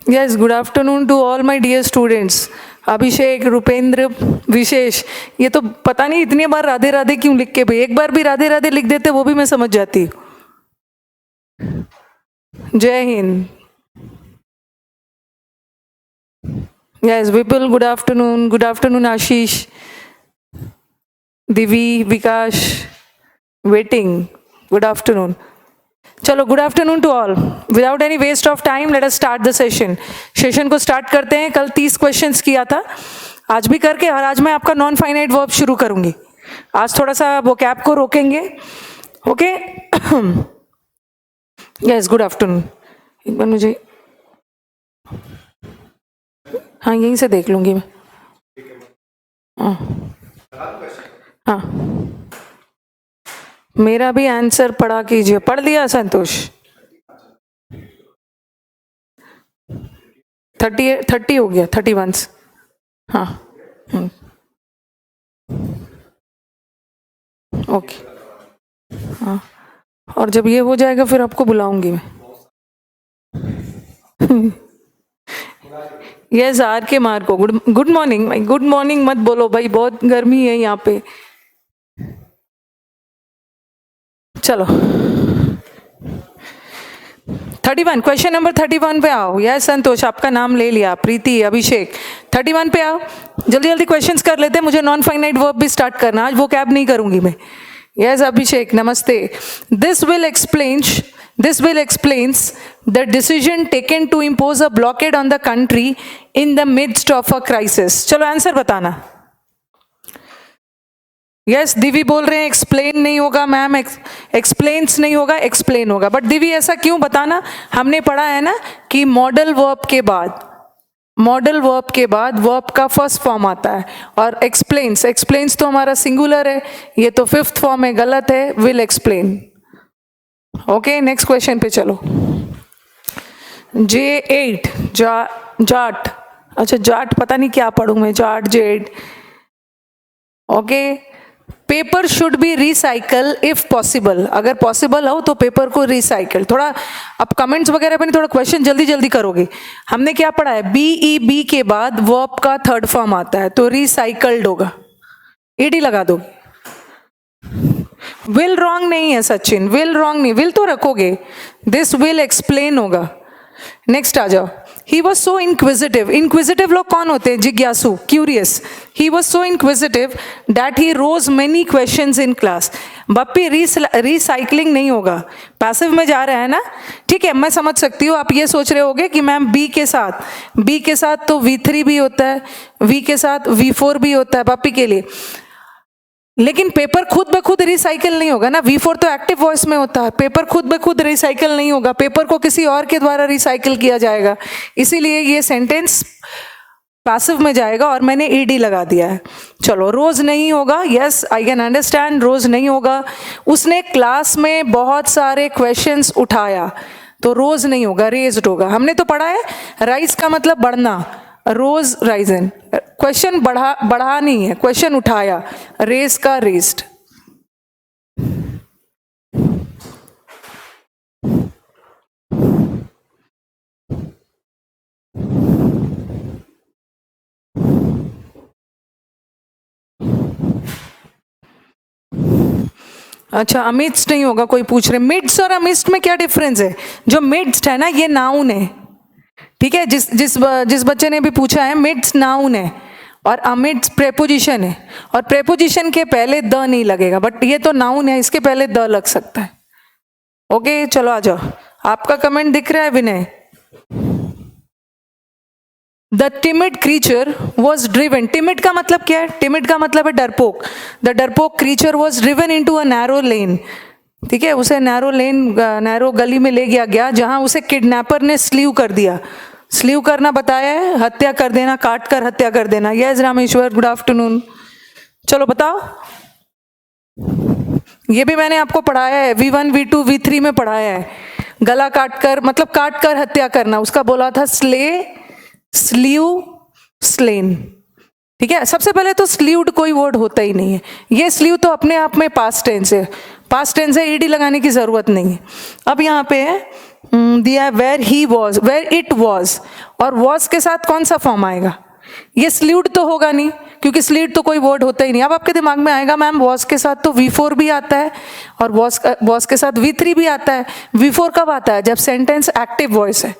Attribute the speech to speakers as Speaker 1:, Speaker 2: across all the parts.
Speaker 1: Yes, good afternoon to all my dear students. अभिषेक, रुपेंद्र, विशेष, ये तो पता नहीं इतनी बार राधे राधे क्यों लिख के, भाई एक बार भी राधे राधे लिख देते वो भी मैं समझ जाती। जय हिंद। Yes Vipul, good afternoon Ashish, Divi, Vikas, waiting, good afternoon. चलो, good afternoon to all. Without any waste of time let us start the session को स्टार्ट करते हैं। कल 30 क्वेश्चंस किया था, आज भी करके, और आज मैं आपका नॉन फाइनाइट वर्ब शुरू करूंगी। आज थोड़ा सा वोकैब को रोकेंगे, ओके? Yes, good afternoon. एक बार मुझे, हाँ यहीं से देख लूंगी मैं। हाँ, मेरा भी आंसर पढ़ा कीजिए। पढ़ लिया संतोष? 30 हो गया, 31। हाँ, ओके। हाँ, और जब ये हो जाएगा फिर आपको बुलाऊंगी मैं। यस, आर के मार को गुड मॉर्निंग। गुड मॉर्निंग मत बोलो भाई, बहुत गर्मी है यहाँ पे। चलो 31, क्वेश्चन नंबर 31 पे आओ। यस संतोष, आपका नाम ले लिया। प्रीति, अभिषेक, 31 पे आओ। जल्दी जल्दी क्वेश्चंस कर लेते हैं, मुझे नॉन फाइनाइट वर्ब भी स्टार्ट करना, आज वो कैब नहीं करूंगी मैं। यस अभिषेक, नमस्ते। This will explains the decision taken to impose a blockade on the country in the midst of a crisis। चलो आंसर बताना। यस, दिवी बोल रहे हैं एक्सप्लेन नहीं होगा मैम, एक्सप्लेन्स नहीं होगा, एक्सप्लेन होगा। बट दिवी ऐसा क्यों बताना? हमने पढ़ा है ना कि मॉडल वर्ब के बाद वर्ब का फर्स्ट फॉर्म आता है, और एक्सप्लेन्स तो हमारा सिंगुलर है, ये तो फिफ्थ फॉर्म है, गलत है, will explain. Okay, next question पे चलो। J8 जाट, अच्छा जाट पता नहीं क्या पढ़ूं मैं, Jat J8। Okay, paper should be recycle if possible, अगर पॉसिबल हो तो पेपर को रिसाइकल। थोड़ा अब कमेंट्स वगैरह पे नहीं, थोड़ा क्वेश्चन जल्दी जल्दी करोगे। हमने क्या पढ़ा है? BEB के बाद वर्ब का थर्ड फॉर्म आता है, तो रिसाइकल्ड होगा, ED लगा दो। विल रॉन्ग नहीं है सचिन, विल रॉन्ग नहीं, विल तो रखोगे, दिस विल एक्सप्लेन होगा। नेक्स्ट आ जाओ। He was so inquisitive। inquisitive लोग कौन होते हैं? जिज्ञासु, curious. He was so inquisitive that he rose many questions in class। Bappi recycling नहीं होगा, पैसिव में जा रहा है ना, ठीक है, मैं समझ सकती हूँ। आप ये सोच रहे होगे कि मैम बी के साथ तो V3 भी होता है, V के साथ V4 भी होता है बप्पी के लिए, लेकिन पेपर खुद ब खुद रिसाइकिल नहीं होगा ना। V4 तो एक्टिव वॉइस में होता है, पेपर खुद ब खुद रिसाइकिल नहीं होगा, पेपर को किसी और के द्वारा रिसाइकिल किया जाएगा, इसीलिए ये सेंटेंस पैसिव में जाएगा, और मैंने ED लगा दिया है। चलो, रोज नहीं होगा, यस आई कैन अंडरस्टैंड, रोज नहीं होगा। उसने क्लास में बहुत सारे क्वेश्चंस उठाया, तो रोज नहीं होगा, रेज्ड होगा। हमने तो पढ़ा है राइज का मतलब बढ़ना, रोज राइजन। क्वेश्चन बढ़ा नहीं है, क्वेश्चन उठाया, रेस का रेस्ड। अच्छा, अमिट्स नहीं होगा, कोई पूछ रहे मिड्स और अमिस्ट में क्या डिफरेंस है? जो मिड्स है ना, ये नाउन है, ठीक है, जिस बच्चे ने भी पूछा है, मिड्स नाउन है और अमिड्स प्रेपोजिशन है, और प्रेपोजिशन के पहले द नहीं लगेगा, बट ये तो नाउन है, इसके पहले द लग सकता है। ओके, चलो आ जाओ। आपका कमेंट दिख रहा है Vinay? The timid creature was driven. Timid का मतलब क्या है? टिमिड का मतलब है डरपोक। द डरपोक creature was driven into a narrow lane, ठीक है, उसे नैरो गली में ले गया जहां उसे किडनैपर ने स्लीव कर दिया। स्लीव करना बताया है, हत्या कर देना, काट कर हत्या कर देना। Yes Rameshwar, good afternoon. चलो बताओ, ये भी मैंने आपको पढ़ाया है, V1 V2 V3 में पढ़ाया है। गला काट कर मतलब काट कर हत्या करना, उसका बोला था स्ले, स्लीव, स्लेन, ठीक है। सबसे पहले तो स्लीव्ड कोई वर्ड होता ही नहीं है, ये स्लीव तो अपने आप में पास्ट टेंस है। पास्ट टेंस है, ईडी लगाने की जरूरत नहीं है। अब यहाँ पे है दिया where he was, where it was, और वॉज के साथ कौन सा फॉर्म आएगा? ये स्लीव्ड तो होगा नहीं, क्योंकि स्लीव्ड तो कोई वर्ड होता ही नहीं। अब आपके दिमाग में आएगा मैम वॉज के साथ तो V4 भी आता है और वॉज के साथ V3 भी आता है। V4 कब आता है? जब सेंटेंस एक्टिव वॉइस है,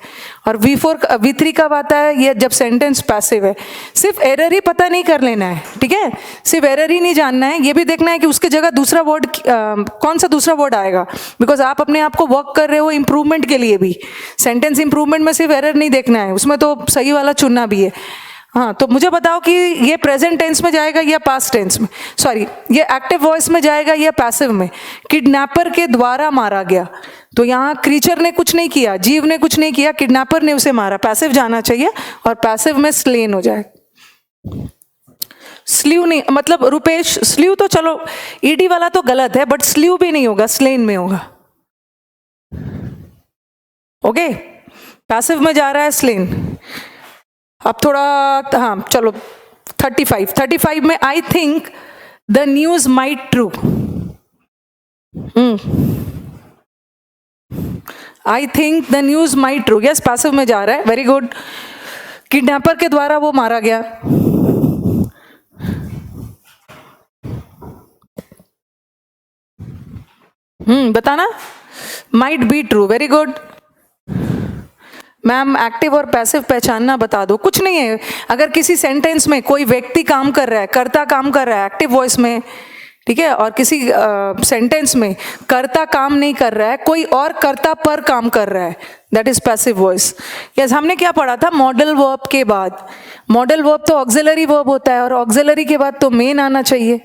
Speaker 1: और V3 कब आता है? ये जब सेंटेंस पैसिव है। सिर्फ एरर ही पता नहीं कर लेना है, ठीक है, सिर्फ एरर ही नहीं जानना है, ये भी देखना है कि उसके जगह दूसरा वर्ड कौन सा दूसरा वर्ड आएगा, बिकॉज आप अपने आप को वर्क कर रहे हो इम्प्रूवमेंट के लिए भी। सेंटेंस इंप्रूवमेंट में सिर्फ एरर नहीं देखना है, उसमें तो सही वाला चुनना भी है। हाँ, तो मुझे बताओ कि ये प्रेजेंट टेंस में जाएगा या पास्ट टेंस में, सॉरी ये एक्टिव वॉइस में जाएगा या पैसिव में? किडनैपर के द्वारा मारा गया, तो यहाँ क्रीचर ने कुछ नहीं किया, जीव ने कुछ नहीं किया, किडनैपर ने उसे मारा, पैसिव जाना चाहिए, और पैसिव में स्लेन हो जाए। स्लीव नहीं, मतलब रुपेश स्लीव तो चलो ईडी वाला तो गलत है, बट स्लीव भी नहीं होगा, स्लेन में होगा। ओके, पैसिव में जा रहा है स्लेन। अब थोड़ा, हाँ चलो 35 में I think the news might true. I think the news might true, yes passive में जा रहा है, वेरी गुड। किडनैपर के द्वारा वो मारा गया, बताना, might be true, very good. Ma'am active और पैसिव पहचानना बता दो। कुछ नहीं है, अगर किसी सेंटेंस में कोई व्यक्ति काम कर रहा है, कर्ता काम कर रहा है एक्टिव वॉइस में, ठीक है, और किसी सेंटेंस में कर्ता काम नहीं कर रहा है, कोई और कर्ता पर काम कर रहा है, that is passive voice. Yes, हमने क्या पढ़ा था? मॉडल वर्ब के बाद, मॉडल वर्ब तो ऑक्सिलरी वर्ब होता है, और ऑक्सिलरी के बाद तो मेन आना चाहिए,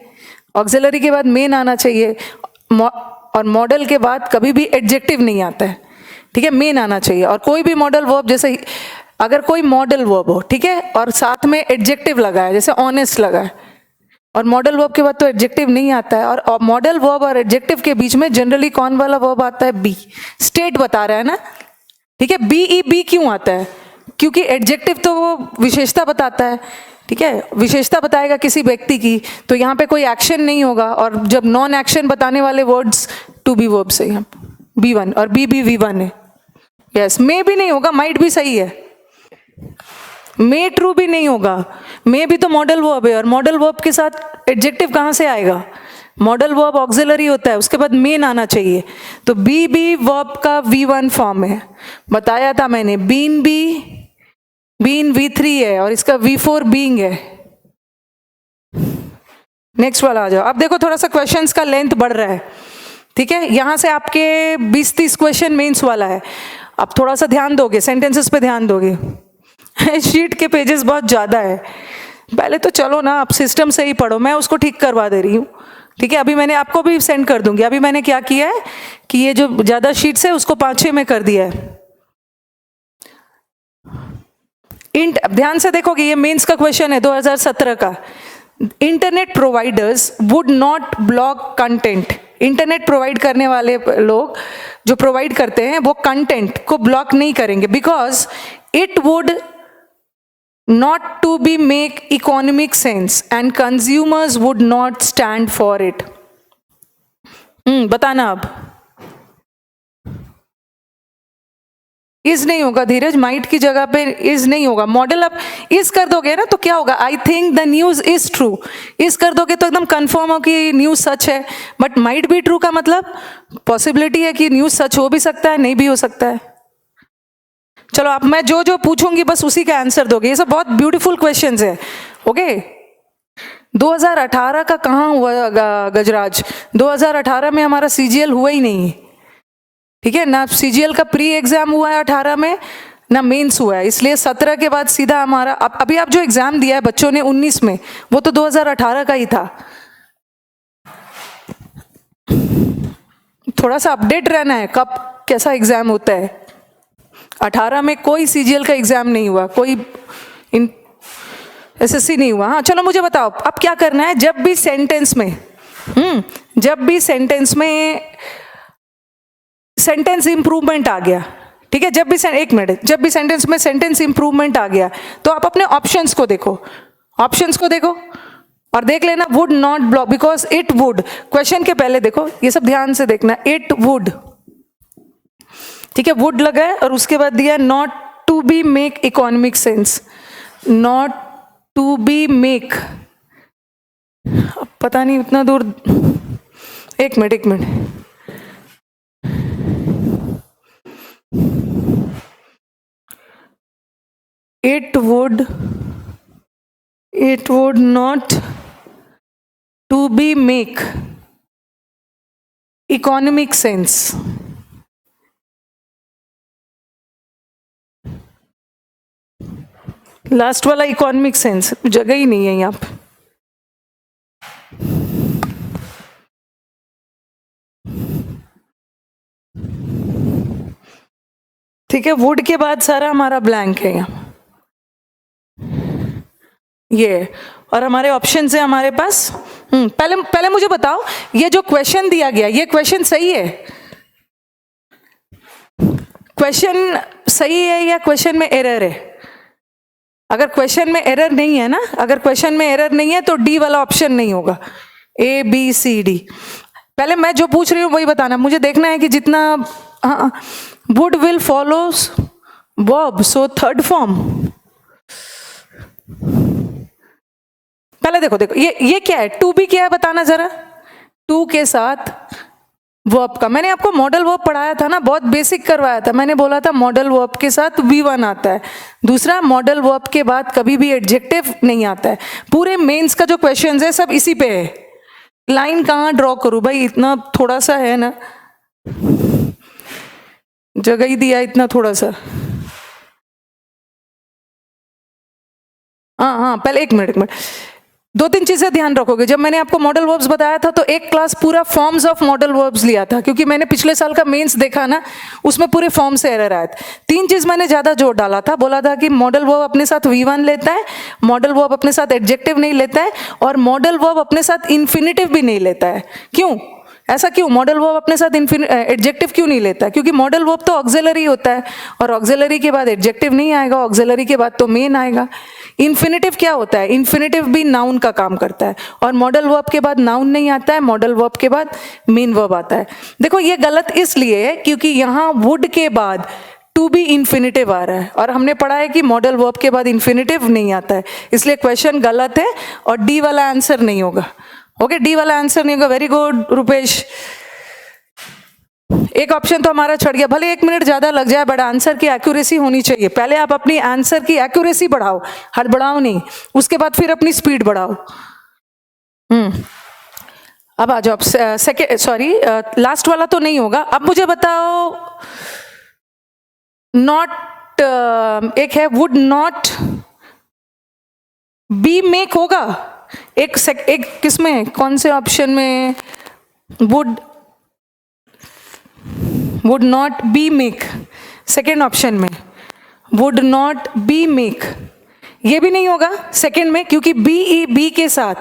Speaker 1: ऑक्सिलरी के बाद मेन आना चाहिए, और मॉडल के बाद कभी भी एडजेक्टिव नहीं आता है, ठीक है, मेन आना चाहिए। और कोई भी मॉडल वर्ब, जैसे अगर कोई मॉडल वर्ब हो, ठीक है, और साथ में एडजेक्टिव लगा है, जैसे ऑनेस्ट लगा है, और मॉडल वर्ब के बाद तो एडजेक्टिव नहीं आता है, और मॉडल वर्ब और एडजेक्टिव के बीच में जनरली कौन वाला वर्ब आता है? बी। स्टेट बता रहा है ना, ठीक है। बी क्यों आता है? क्योंकि एडजेक्टिव तो वो विशेषता बताता है, ठीक है, विशेषता बताएगा किसी व्यक्ति की, तो यहाँ पे कोई एक्शन नहीं होगा, और जब नॉन एक्शन बताने वाले वर्ड्स टू बी वर्ब्स है, यहाँ B1 और बी V1 है। यस, मे भी नहीं होगा, माइट भी सही है, मे ट्रू भी नहीं होगा, मे भी तो मॉडल वर्ब है, और मॉडल वर्ब के साथ एडजेक्टिव कहाँ से आएगा? मॉडल वर्ब ऑक्सिलरी होता है, उसके बाद मेन आना चाहिए, तो बी वर्ब का V1 फॉर्म है, बताया था मैंने। बीन V3 है, और इसका V4 बीइंग है। नेक्स्ट वाला आ जाओ। अब देखो थोड़ा सा क्वेश्चंस का लेंथ बढ़ रहा है, ठीक है, यहां से आपके 20-30 क्वेश्चन मेंस वाला है। अब थोड़ा सा ध्यान दोगे, सेंटेंसेस पे ध्यान दोगे। शीट के पेजेस बहुत ज़्यादा है, पहले तो चलो ना आप सिस्टम से ही पढ़ो, मैं उसको ठीक करवा दे रही हूँ, ठीक है। अभी मैंने आपको भी सेंड कर दूंगी। अभी मैंने क्या किया है कि ये जो ज़्यादा शीट्स है उसको 5-6 में कर दिया है। ध्यान से देखोगे, ये मेंस का क्वेश्चन है 2017 का। Internet providers would not block content. Internet provide करने वाले लोग जो प्रोवाइड करते हैं वो कंटेंट को ब्लॉक नहीं करेंगे, because it would not to be make economic sense and consumers would not stand for it. बताना अब। इज नहीं होगा धीरज, माइट की जगह पे इज नहीं होगा। मॉडल अब इज कर दोगे ना तो क्या होगा? I think the news is true. Is कर दोगे तो एकदम कंफर्म हो कि न्यूज सच है, बट माइट बी ट्रू का मतलब पॉसिबिलिटी है कि न्यूज सच हो भी सकता है, नहीं भी हो सकता है। चलो अब मैं जो जो पूछूंगी बस उसी का आंसर दोगे। ये सब बहुत ब्यूटीफुल क्वेश्चंस है, ओके। 2018 का कहाँ हुआ गजराज? 2018 में हमारा CGL हुआ ही नहीं, ठीक है ना। CGL का प्री एग्जाम हुआ है 18 में, ना मेंस हुआ है, इसलिए 17 के बाद सीधा हमारा अभी आप जो एग्जाम दिया है बच्चों ने 19 में, वो तो 2018 का ही था। थोड़ा सा अपडेट रहना है कब कैसा एग्जाम होता है। 18 में कोई CGL का एग्जाम नहीं हुआ, कोई SSC नहीं हुआ। हाँ चलो मुझे बताओ अब क्या करना है। जब भी सेंटेंस में सेंटेंस इंप्रूवमेंट आ गया, ठीक है, जब भी सेंटेंस में सेंटेंस इंप्रूवमेंट आ गया तो आप अपने ऑप्शंस को देखो। और देख लेना would not block, because it would, question के पहले देखो, ये सब ध्यान से देखना, इट वुड, ठीक है, वुड लगा है और उसके बाद दिया not to be make economic sense, not to be make, पता नहीं उतना दूर, एक minute, it would not to be make economic sense, last वाला इकोनॉमिक सेंस जगह ही नहीं है यहाँ पे। ठीक है, वुड के बाद सारा हमारा ब्लैंक है यहाँ, ये, और हमारे ऑप्शन है हमारे पास। पहले मुझे बताओ, ये जो क्वेश्चन दिया गया, ये क्वेश्चन सही है? क्वेश्चन सही है या क्वेश्चन में एरर है? अगर क्वेश्चन में एरर नहीं है ना, अगर क्वेश्चन में एरर नहीं है तो डी वाला ऑप्शन नहीं होगा, ए बी सी डी। पहले मैं जो पूछ रही हूँ वही बताना, मुझे देखना है कि जितना, हाँ, would will follows verb, so third form. पहले देखो ये क्या है, टू बी क्या है बताना जरा, टू के साथ वर्ब का, मैंने आपको मॉडल वर्ब पढ़ाया था ना, बहुत बेसिक करवाया था, मैंने बोला था मॉडल वर्ब के साथ V1 आता है, दूसरा मॉडल वर्ब के बाद कभी भी एडजेक्टिव नहीं आता है। पूरे मेंस का जो क्वेश्चन है सब इसी पे है, लाइन कहाँ ड्रॉ करूं भाई, इतना थोड़ा सा है ना, जगह ही दिया इतना थोड़ा सा। हाँ, पहले एक मिनट, दो तीन चीजें ध्यान रखोगे। जब मैंने आपको मॉडल वर्ब्स बताया था तो एक क्लास पूरा फॉर्म्स ऑफ मॉडल वर्ब्स लिया था, क्योंकि मैंने पिछले साल का मेंस देखा ना, उसमें पूरे फॉर्म से एरर आए थे। तीन चीज मैंने ज्यादा जोर डाला था, बोला था कि मॉडल वर्ब अपने साथ V1 लेता है, मॉडल वर्ब अपने साथ एडजेक्टिव नहीं लेता है, और मॉडल वर्ब अपने साथ इन्फिनिटिव भी नहीं लेता है। क्यों, ऐसा क्यों? मॉडल वर्ब अपने साथ एडजेक्टिव क्यों नहीं लेता है? क्योंकि मॉडल वर्ब तो ऑक्सिलरी होता है, और ऑक्सिलरी के बाद एडजेक्टिव नहीं आएगा, ऑक्सिलरी के बाद तो मेन आएगा। इन्फिनिटिव क्या होता है? इन्फिनिटिव भी नाउन का काम करता है, और मॉडल वर्ब के बाद नाउन नहीं आता है, मॉडल वर्ब के बाद मेन वर्ब आता है। देखो ये गलत इसलिए है क्योंकि यहाँ वुड के बाद टू बी इन्फिनिटिव आ रहा है, और हमने पढ़ा है कि मॉडल वर्ब के बाद इन्फिनिटिव नहीं आता है, इसलिए क्वेश्चन गलत है और डी वाला आंसर नहीं होगा। ओके, डी वाला आंसर नहीं होगा। वेरी गुड रुपेश, एक ऑप्शन तो हमारा छड़ गया। भले 1 मिनट ज्यादा लग जाए, बट आंसर की एक्यूरेसी होनी चाहिए। पहले आप अपनी आंसर की एक्यूरेसी बढ़ाओ, हड़बड़ाओ नहीं, उसके बाद फिर अपनी स्पीड बढ़ाओ। अब आ जाओ, सेकेंड, सॉरी लास्ट वाला तो नहीं होगा। अब मुझे बताओ, नॉट एक है, वुड नॉट बी मेक होगा, एक किसमें, कौन से ऑप्शन में? Would not be make, second option में वुड नॉट बी मेक, ये भी नहीं होगा सेकेंड में, क्योंकि बी के साथ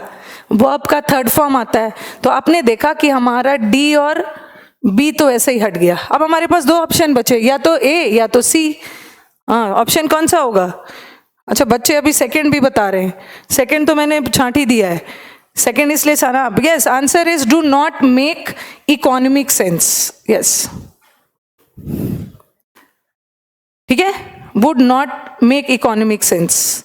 Speaker 1: वर्ब का थर्ड फॉर्म आता है। तो आपने देखा कि हमारा डी और बी तो ऐसे ही हट गया। अब हमारे पास दो ऑप्शन बचे, या तो ए या तो सी। हाँ, ऑप्शन कौन सा होगा? अच्छा, बच्चे अभी सेकंड भी बता रहे हैं, सेकंड तो मैंने छांट ही दिया है, सेकंड इसलिए सारा। Yes, answer is do not make economic sense. Yes, ठीक है, would not make economic sense.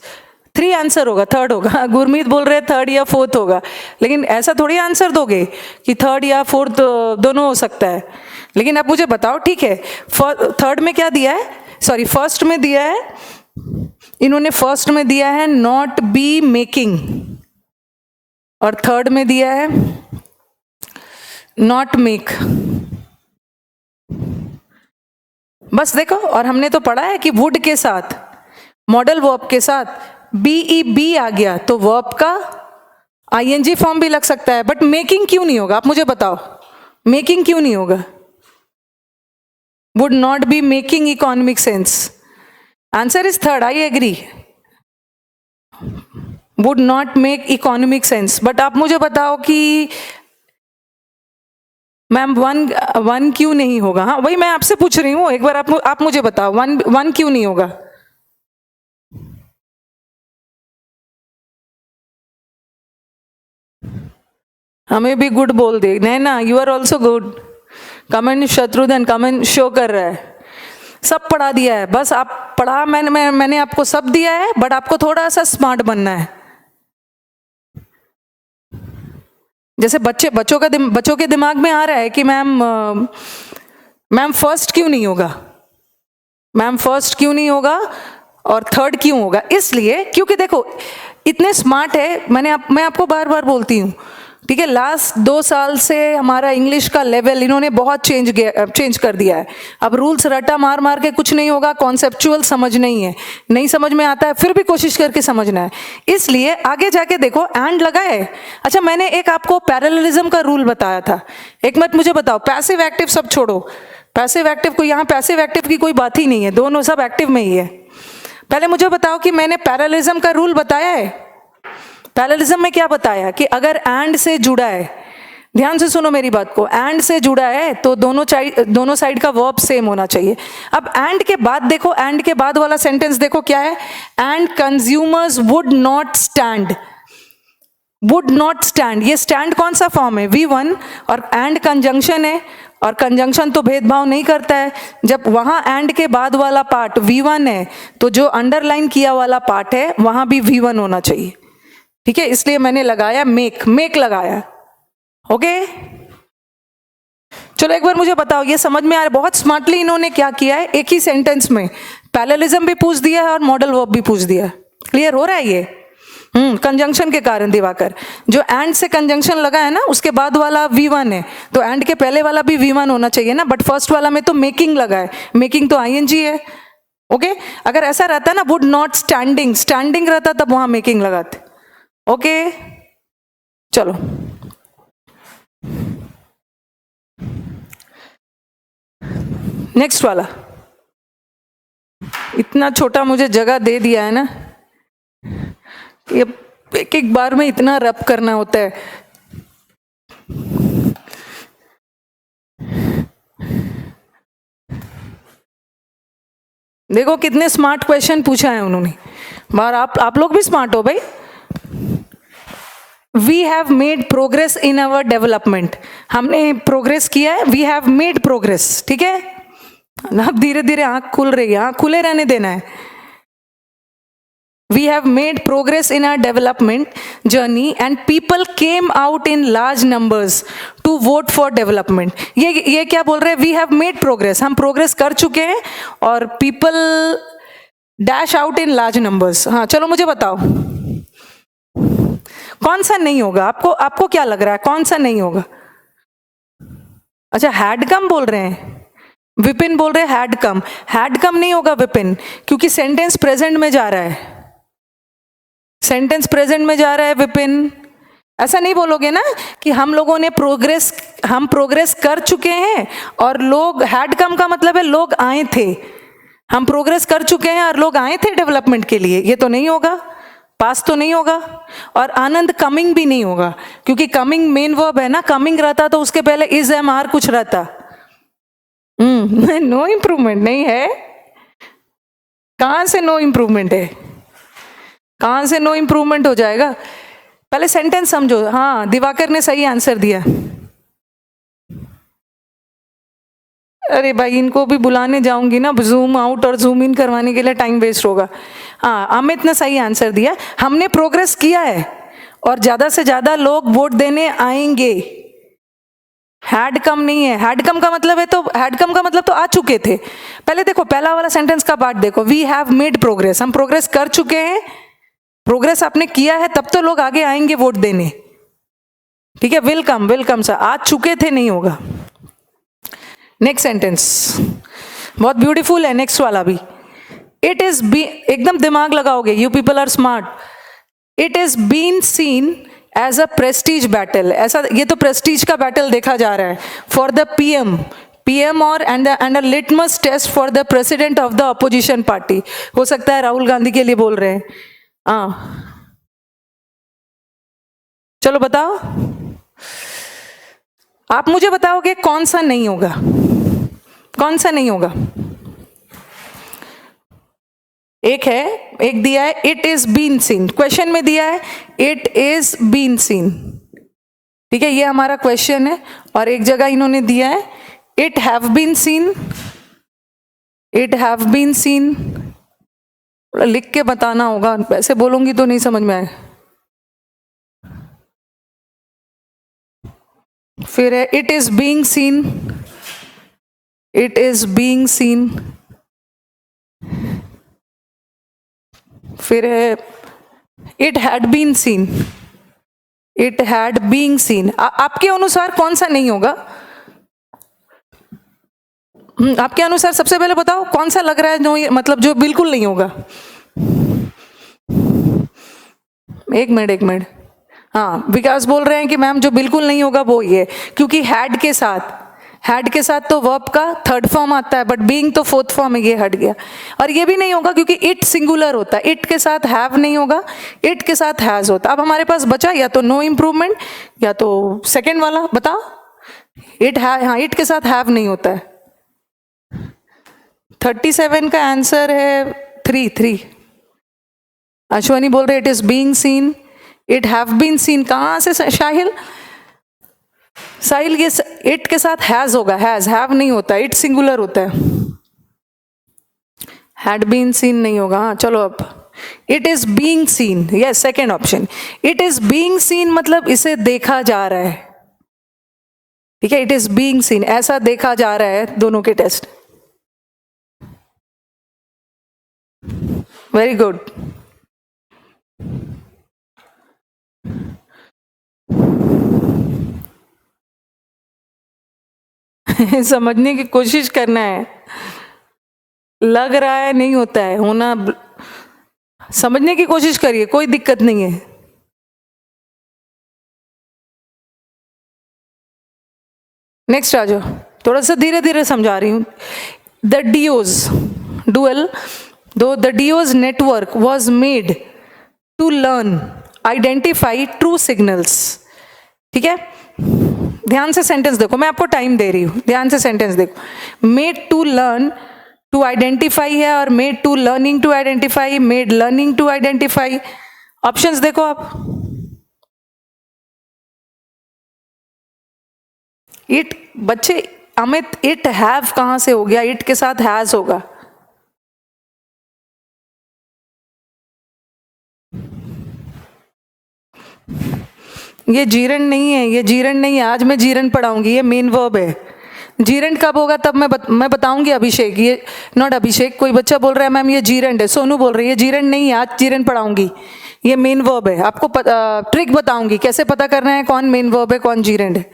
Speaker 1: 3 answer होगा, थर्ड होगा। गुरमीत बोल रहे थर्ड या फोर्थ होगा, लेकिन ऐसा थोड़ी आंसर दोगे कि थर्ड या फोर्थ दोनों हो सकता है। लेकिन अब मुझे बताओ, ठीक है, थर्ड में क्या दिया है, सॉरी फर्स्ट में दिया है, इन्होंने फर्स्ट में दिया है नॉट बी मेकिंग, और थर्ड में दिया है नॉट मेक। बस देखो, और हमने तो पढ़ा है कि वुड के साथ, मॉडल वर्ब के साथ बी आ गया तो वर्ब का आईएनजी फॉर्म भी लग सकता है, बट मेकिंग क्यों नहीं होगा? आप मुझे बताओ, मेकिंग क्यों नहीं होगा? Would not be making economic sense. Answer is third, I agree, would not make economic sense. But आप मुझे बताओ कि मैम वन क्यों नहीं होगा? हाँ, वही मैं आपसे पूछ रही हूँ, एक बार आप मुझे बताओ, वन क्यों नहीं होगा? हमें भी गुड बोल दे। Naina you are also good. Comment Shatrughan comment show कर रहा है। सब पढ़ा दिया है, बस आप पढ़ा, मैंने आपको सब दिया है, बट आपको थोड़ा सा स्मार्ट बनना है। जैसे बच्चों के दिमाग में आ रहा है कि मैम फर्स्ट क्यों नहीं होगा, मैम फर्स्ट क्यों नहीं होगा और थर्ड क्यों होगा? इसलिए क्योंकि देखो इतने स्मार्ट है। मैं आपको बार बार बोलती हूँ, ठीक है, लास्ट 2 साल से हमारा इंग्लिश का लेवल इन्होंने बहुत चेंज कर दिया है। अब रूल्स रटा मार मार के कुछ नहीं होगा, कॉन्सेप्चुअल समझ नहीं है, नहीं समझ में आता है, फिर भी कोशिश करके समझना है। इसलिए आगे जाके देखो एंड लगा है। अच्छा, मैंने एक आपको पैरेललिज्म का रूल बताया था। एक मिनट मुझे बताओ, पैसिव एक्टिव सब छोड़ो, पैसिव एक्टिव को, यहाँ पैसिव एक्टिव की कोई बात ही नहीं है, दोनों सब एक्टिव में ही है। पहले मुझे बताओ कि मैंने पैरेललिज्म का रूल बताया है। पैरेललिज्म में क्या बताया कि अगर एंड से जुड़ा है, ध्यान से सुनो मेरी बात को, एंड से जुड़ा है तो दोनों साइड का वर्ब सेम होना चाहिए। अब एंड के बाद देखो, एंड के बाद वाला सेंटेंस देखो क्या है, and consumers would not stand. Would not stand, ये स्टैंड कौन सा फॉर्म है? V1, और एंड कंजंक्शन है, और कंजंक्शन तो भेदभाव नहीं करता है। जब वहां एंड के बाद वाला पार्ट V1 है तो जो अंडरलाइन किया वाला पार्ट है वहां भी V1 होना चाहिए, ठीक है? इसलिए मैंने लगाया मेक लगाया। ओके, चलो एक बार मुझे बताओ, ये समझ में आ रहा है? बहुत स्मार्टली इन्होंने क्या किया है, एक ही सेंटेंस में पैरेललिज्म भी पूछ दिया है और मॉडल वर्ब भी पूछ दिया है। क्लियर हो रहा है ये? कंजंक्शन के कारण दिवाकर, जो एंड से कंजंक्शन लगा है ना, उसके बाद वाला V1 है, तो एंड के पहले वाला भी V1 होना चाहिए ना, बट फर्स्ट वाला में तो मेकिंग लगा है, मेकिंग तो ING है। ओके, अगर ऐसा रहता ना, वुड नॉट स्टैंडिंग रहता तब वहां मेकिंग लगाते। ओके, चलो नेक्स्ट वाला। इतना छोटा मुझे जगह दे दिया है ना, ये एक एक बार में इतना रब करना होता है। देखो कितने स्मार्ट क्वेश्चन पूछा है उन्होंने, बार आप लोग भी स्मार्ट हो भाई। We have made progress in our development, हमने प्रोग्रेस किया है, वी हैव मेड प्रोग्रेस, ठीक है? अब धीरे धीरे आंख खुल रही है, आंख खुले रहने देना है। We have made progress in our development journey and people came out in large numbers to vote for development. ये क्या बोल रहे हैं? We have made progress, हम प्रोग्रेस कर चुके हैं और people dash out in large numbers। हाँ चलो मुझे बताओ कौन सा नहीं होगा? आपको क्या लग रहा है कौन सा नहीं होगा? अच्छा, हैड कम बोल रहे हैं, विपिन बोल रहे हैं हैड कम नहीं होगा विपिन, क्योंकि सेंटेंस प्रेजेंट में जा रहा है, सेंटेंस प्रेजेंट में जा रहा है विपिन। ऐसा नहीं बोलोगे ना कि हम लोगों ने हम प्रोग्रेस कर चुके हैं और लोग, हैड कम का मतलब है लोग आए थे, हम प्रोग्रेस कर चुके हैं और लोग आए थे डेवलपमेंट के लिए, ये तो नहीं होगा, पास तो नहीं होगा। और आनंद कमिंग भी नहीं होगा, क्योंकि कमिंग मेन वर्ब है ना, कमिंग रहता तो उसके पहले इज एम आर कुछ रहता। नो इम्प्रूवमेंट नहीं है, कहां से नो इम्प्रूवमेंट है, कहां से नो इम्प्रूवमेंट हो जाएगा? पहले सेंटेंस समझो। हाँ, दिवाकर ने सही आंसर दिया। अरे भाई, इनको भी बुलाने जाऊंगी ना, जूम आउट और जूम इन करवाने के लिए टाइम वेस्ट होगा। हाँ, अमित ने सही आंसर दिया, हमने प्रोग्रेस किया है और ज्यादा से ज्यादा लोग वोट देने आएंगे। हैड कम नहीं है, हैड कम का मतलब है, तो हैड कम का मतलब तो आ चुके थे। पहले देखो पहला वाला सेंटेंस का पार्ट देखो, वी हैव मेड प्रोग्रेस, हम प्रोग्रेस कर चुके हैं, प्रोग्रेस आपने किया है तब तो लोग आगे आएंगे वोट देने, ठीक है? वेलकम सा, आ चुके थे नहीं होगा। नेक्स्ट सेंटेंस बहुत ब्यूटीफुल है, नेक्स्ट वाला भी। इट इज बी, एकदम दिमाग लगाओगे, you people are smart. It is been seen as a prestige battle, ऐसा, ये तो प्रेस्टीज का बैटल देखा जा रहा है फॉर द पीएम और and a litmus test for the president of the opposition party. हो सकता है राहुल गांधी के लिए बोल रहे हैं। चलो बताओ, आप मुझे बताओगे कौन सा नहीं होगा, कौन सा नहीं होगा? एक है, एक दिया है it is been seen, question में दिया है इट इज बीन सीन, ठीक है, ये हमारा क्वेश्चन है। और एक जगह इन्होंने दिया है it have been seen, it have been seen, लिख के बताना होगा, वैसे बोलूंगी तो नहीं समझ में आए। फिर है it is being seen, it is being seen. फिर है it had been seen, it had being seen. आपके अनुसार कौन सा नहीं होगा? आपके अनुसार सबसे पहले बताओ कौन सा लग रहा है जो मतलब जो बिल्कुल नहीं होगा। एक मिनट, हाँ विकास बोल रहे हैं कि मैम जो बिल्कुल नहीं होगा वो ये, क्योंकि हैड के साथ तो वर्ब का थर्ड फॉर्म आता है, बट बीइंग तो फोर्थ फॉर्म है, ये हट गया। और ये भी नहीं होगा क्योंकि इट सिंगुलर होता है, इट के साथ हैव नहीं होगा, इट के साथ हैज होता। अब हमारे पास बचा या तो नो इम्प्रूवमेंट या तो सेकेंड वाला, बताओ। इट हाँ इट के साथ हैव नहीं होता है। 37 का आंसर है 3। अश्वनी बोल रहे it is being seen, it have been seen. कहां से साहिल? साहिल ये इट के साथ हैज होगा, हैज, हैव नहीं होता, इट सिंगुलर होता है। हैड बीन सीन नहीं होगा। हाँ चलो, अब it is being scene, yes second option. It is being scene मतलब इसे देखा जा रहा है, ठीक है, इट इज बीइंग सीन, ऐसा देखा जा रहा है। दोनों के टेस्ट वेरी गुड। समझने की कोशिश करना है, लग रहा है नहीं होता है, होना, समझने की कोशिश करिए, कोई दिक्कत नहीं है। नेक्स्ट आ जाओ, थोड़ा सा धीरे धीरे समझा रही हूं। द डीओज डुअल, दो द डीओज network was made to learn identify true signals. ठीक है, ध्यान से सेंटेंस देखो, मैं आपको टाइम दे रही हूं, ध्यान से सेंटेंस देखो। Made to learn, to identify है, और made to learning to identify, made learning to identify. Options देखो आप। इट, बच्चे अमित इट हैव कहां से हो गया? इट के साथ हैज होगा। ये जीरण नहीं है, ये जीरण नहीं है, आज मैं जीरण पढ़ाऊंगी, ये मेन वर्ब है। जीरण कब होगा तब मैं बताऊंगी। अभिषेक, ये नॉट अभिषेक, कोई बच्चा बोल रहा है मैम ये जीरण है, सोनू बोल रही है जीरण नहीं है, आज जीरण पढ़ाऊंगी, ये मेन वर्ब है। आपको ट्रिक बताऊंगी कैसे पता करना है कौन मेन वर्ब है कौन जीरण है।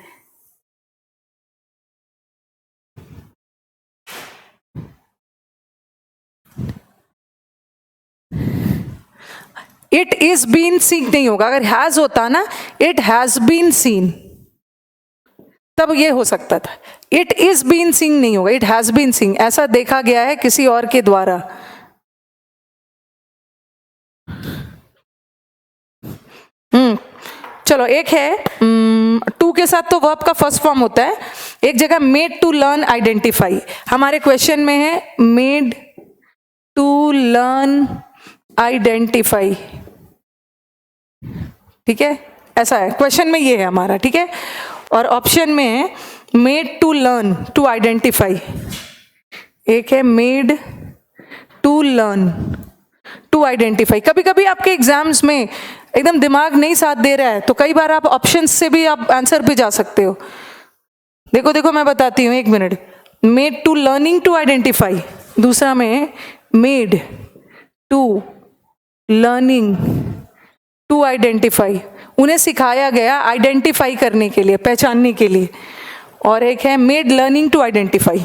Speaker 1: इट इज बीन सीन नहीं होगा, अगर हैज होता ना, इट हैज बीन सीन, तब ये हो सकता था। इट इज बीन सीन नहीं होगा, इट हैज बीन सीन, ऐसा देखा गया है किसी और के द्वारा। चलो, एक है टू के साथ तो वर्ब का फर्स्ट फॉर्म होता है, एक जगह मेड टू लर्न आइडेंटिफाई, हमारे क्वेश्चन में है मेड टू लर्न आइडेंटिफाई। ठीक है, ऐसा है क्वेश्चन में, ये है हमारा। ठीक है, और ऑप्शन में है made to learn to identify, एक है made to learn to identify. कभी कभी आपके एग्जाम्स में एकदम दिमाग नहीं साथ दे रहा है तो कई बार आप ऑप्शंस से भी आप आंसर पे जा सकते हो। देखो देखो मैं बताती हूँ, एक minute. Made to learning to identify, दूसरा में made to learning to identify, उन्हें सिखाया गया आइडेंटिफाई करने के लिए, पहचानने के लिए। और एक है मेड लर्निंग टू आइडेंटिफाई।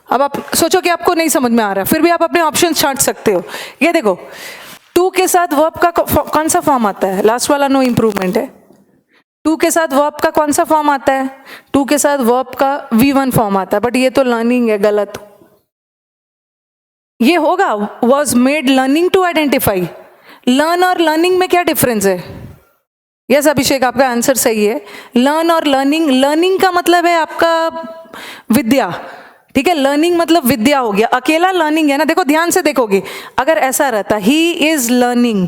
Speaker 1: अब आप सोचो कि आपको नहीं समझ में आ रहा, फिर भी आप अपने ऑप्शन छांट सकते हो। ये देखो, टू के साथ वर्ब का कौन सा फॉर्म आता है? लास्ट वाला नो इंप्रूवमेंट है। टू के साथ वर्ब का कौन सा फॉर्म आता है? टू के साथ वर्ब का V1 फॉर्म आता है, बट ये तो लर्निंग है, गलत। ये होगा was made learning to identify. Learn और लर्निंग में क्या डिफरेंस है? यस अभिषेक, आपका आंसर सही है। लर्न और लर्निंग, लर्निंग का मतलब है आपका विद्या, ठीक है, लर्निंग मतलब विद्या हो गया, अकेला लर्निंग है ना, देखो ध्यान से देखोगे, अगर ऐसा रहता ही इज लर्निंग,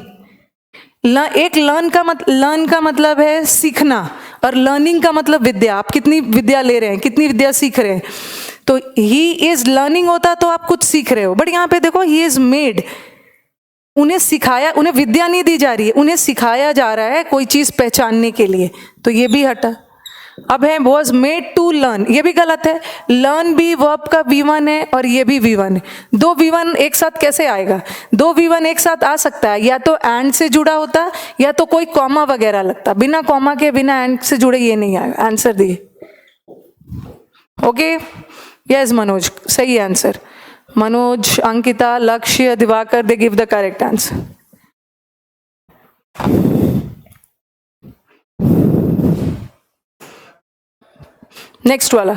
Speaker 1: एक लर्न का मतलब है सीखना, और लर्निंग का मतलब विद्या, आप कितनी विद्या ले रहे हैं, कितनी विद्या सीख रहे हैं, तो ही इज लर्निंग होता तो आप कुछ सीख रहे हो, बट यहाँ पे देखो ही इज मेड, उन्हें सिखाया, उन्हें विद्या नहीं दी जा रही है, उन्हें सिखाया जा रहा है कोई चीज पहचानने के लिए, तो ये भी हटा। अब है वॉज मेड टू लर्न, ये भी गलत है, लर्न भी वर्ब का V1 है और ये भी V1 है, दो V1 एक साथ कैसे आएगा, दो V1 एक साथ आ सकता है, या तो एंड से जुड़ा होता या तो कोई कॉमा वगैरह लगता, बिना कॉमा के बिना एंड से जुड़े ये नहीं आएगा, आंसर दिए। ओके, यस मनोज, सही answer, Manoj, Ankita, Lakshya, Divakar, they give the correct answer. Next वाला,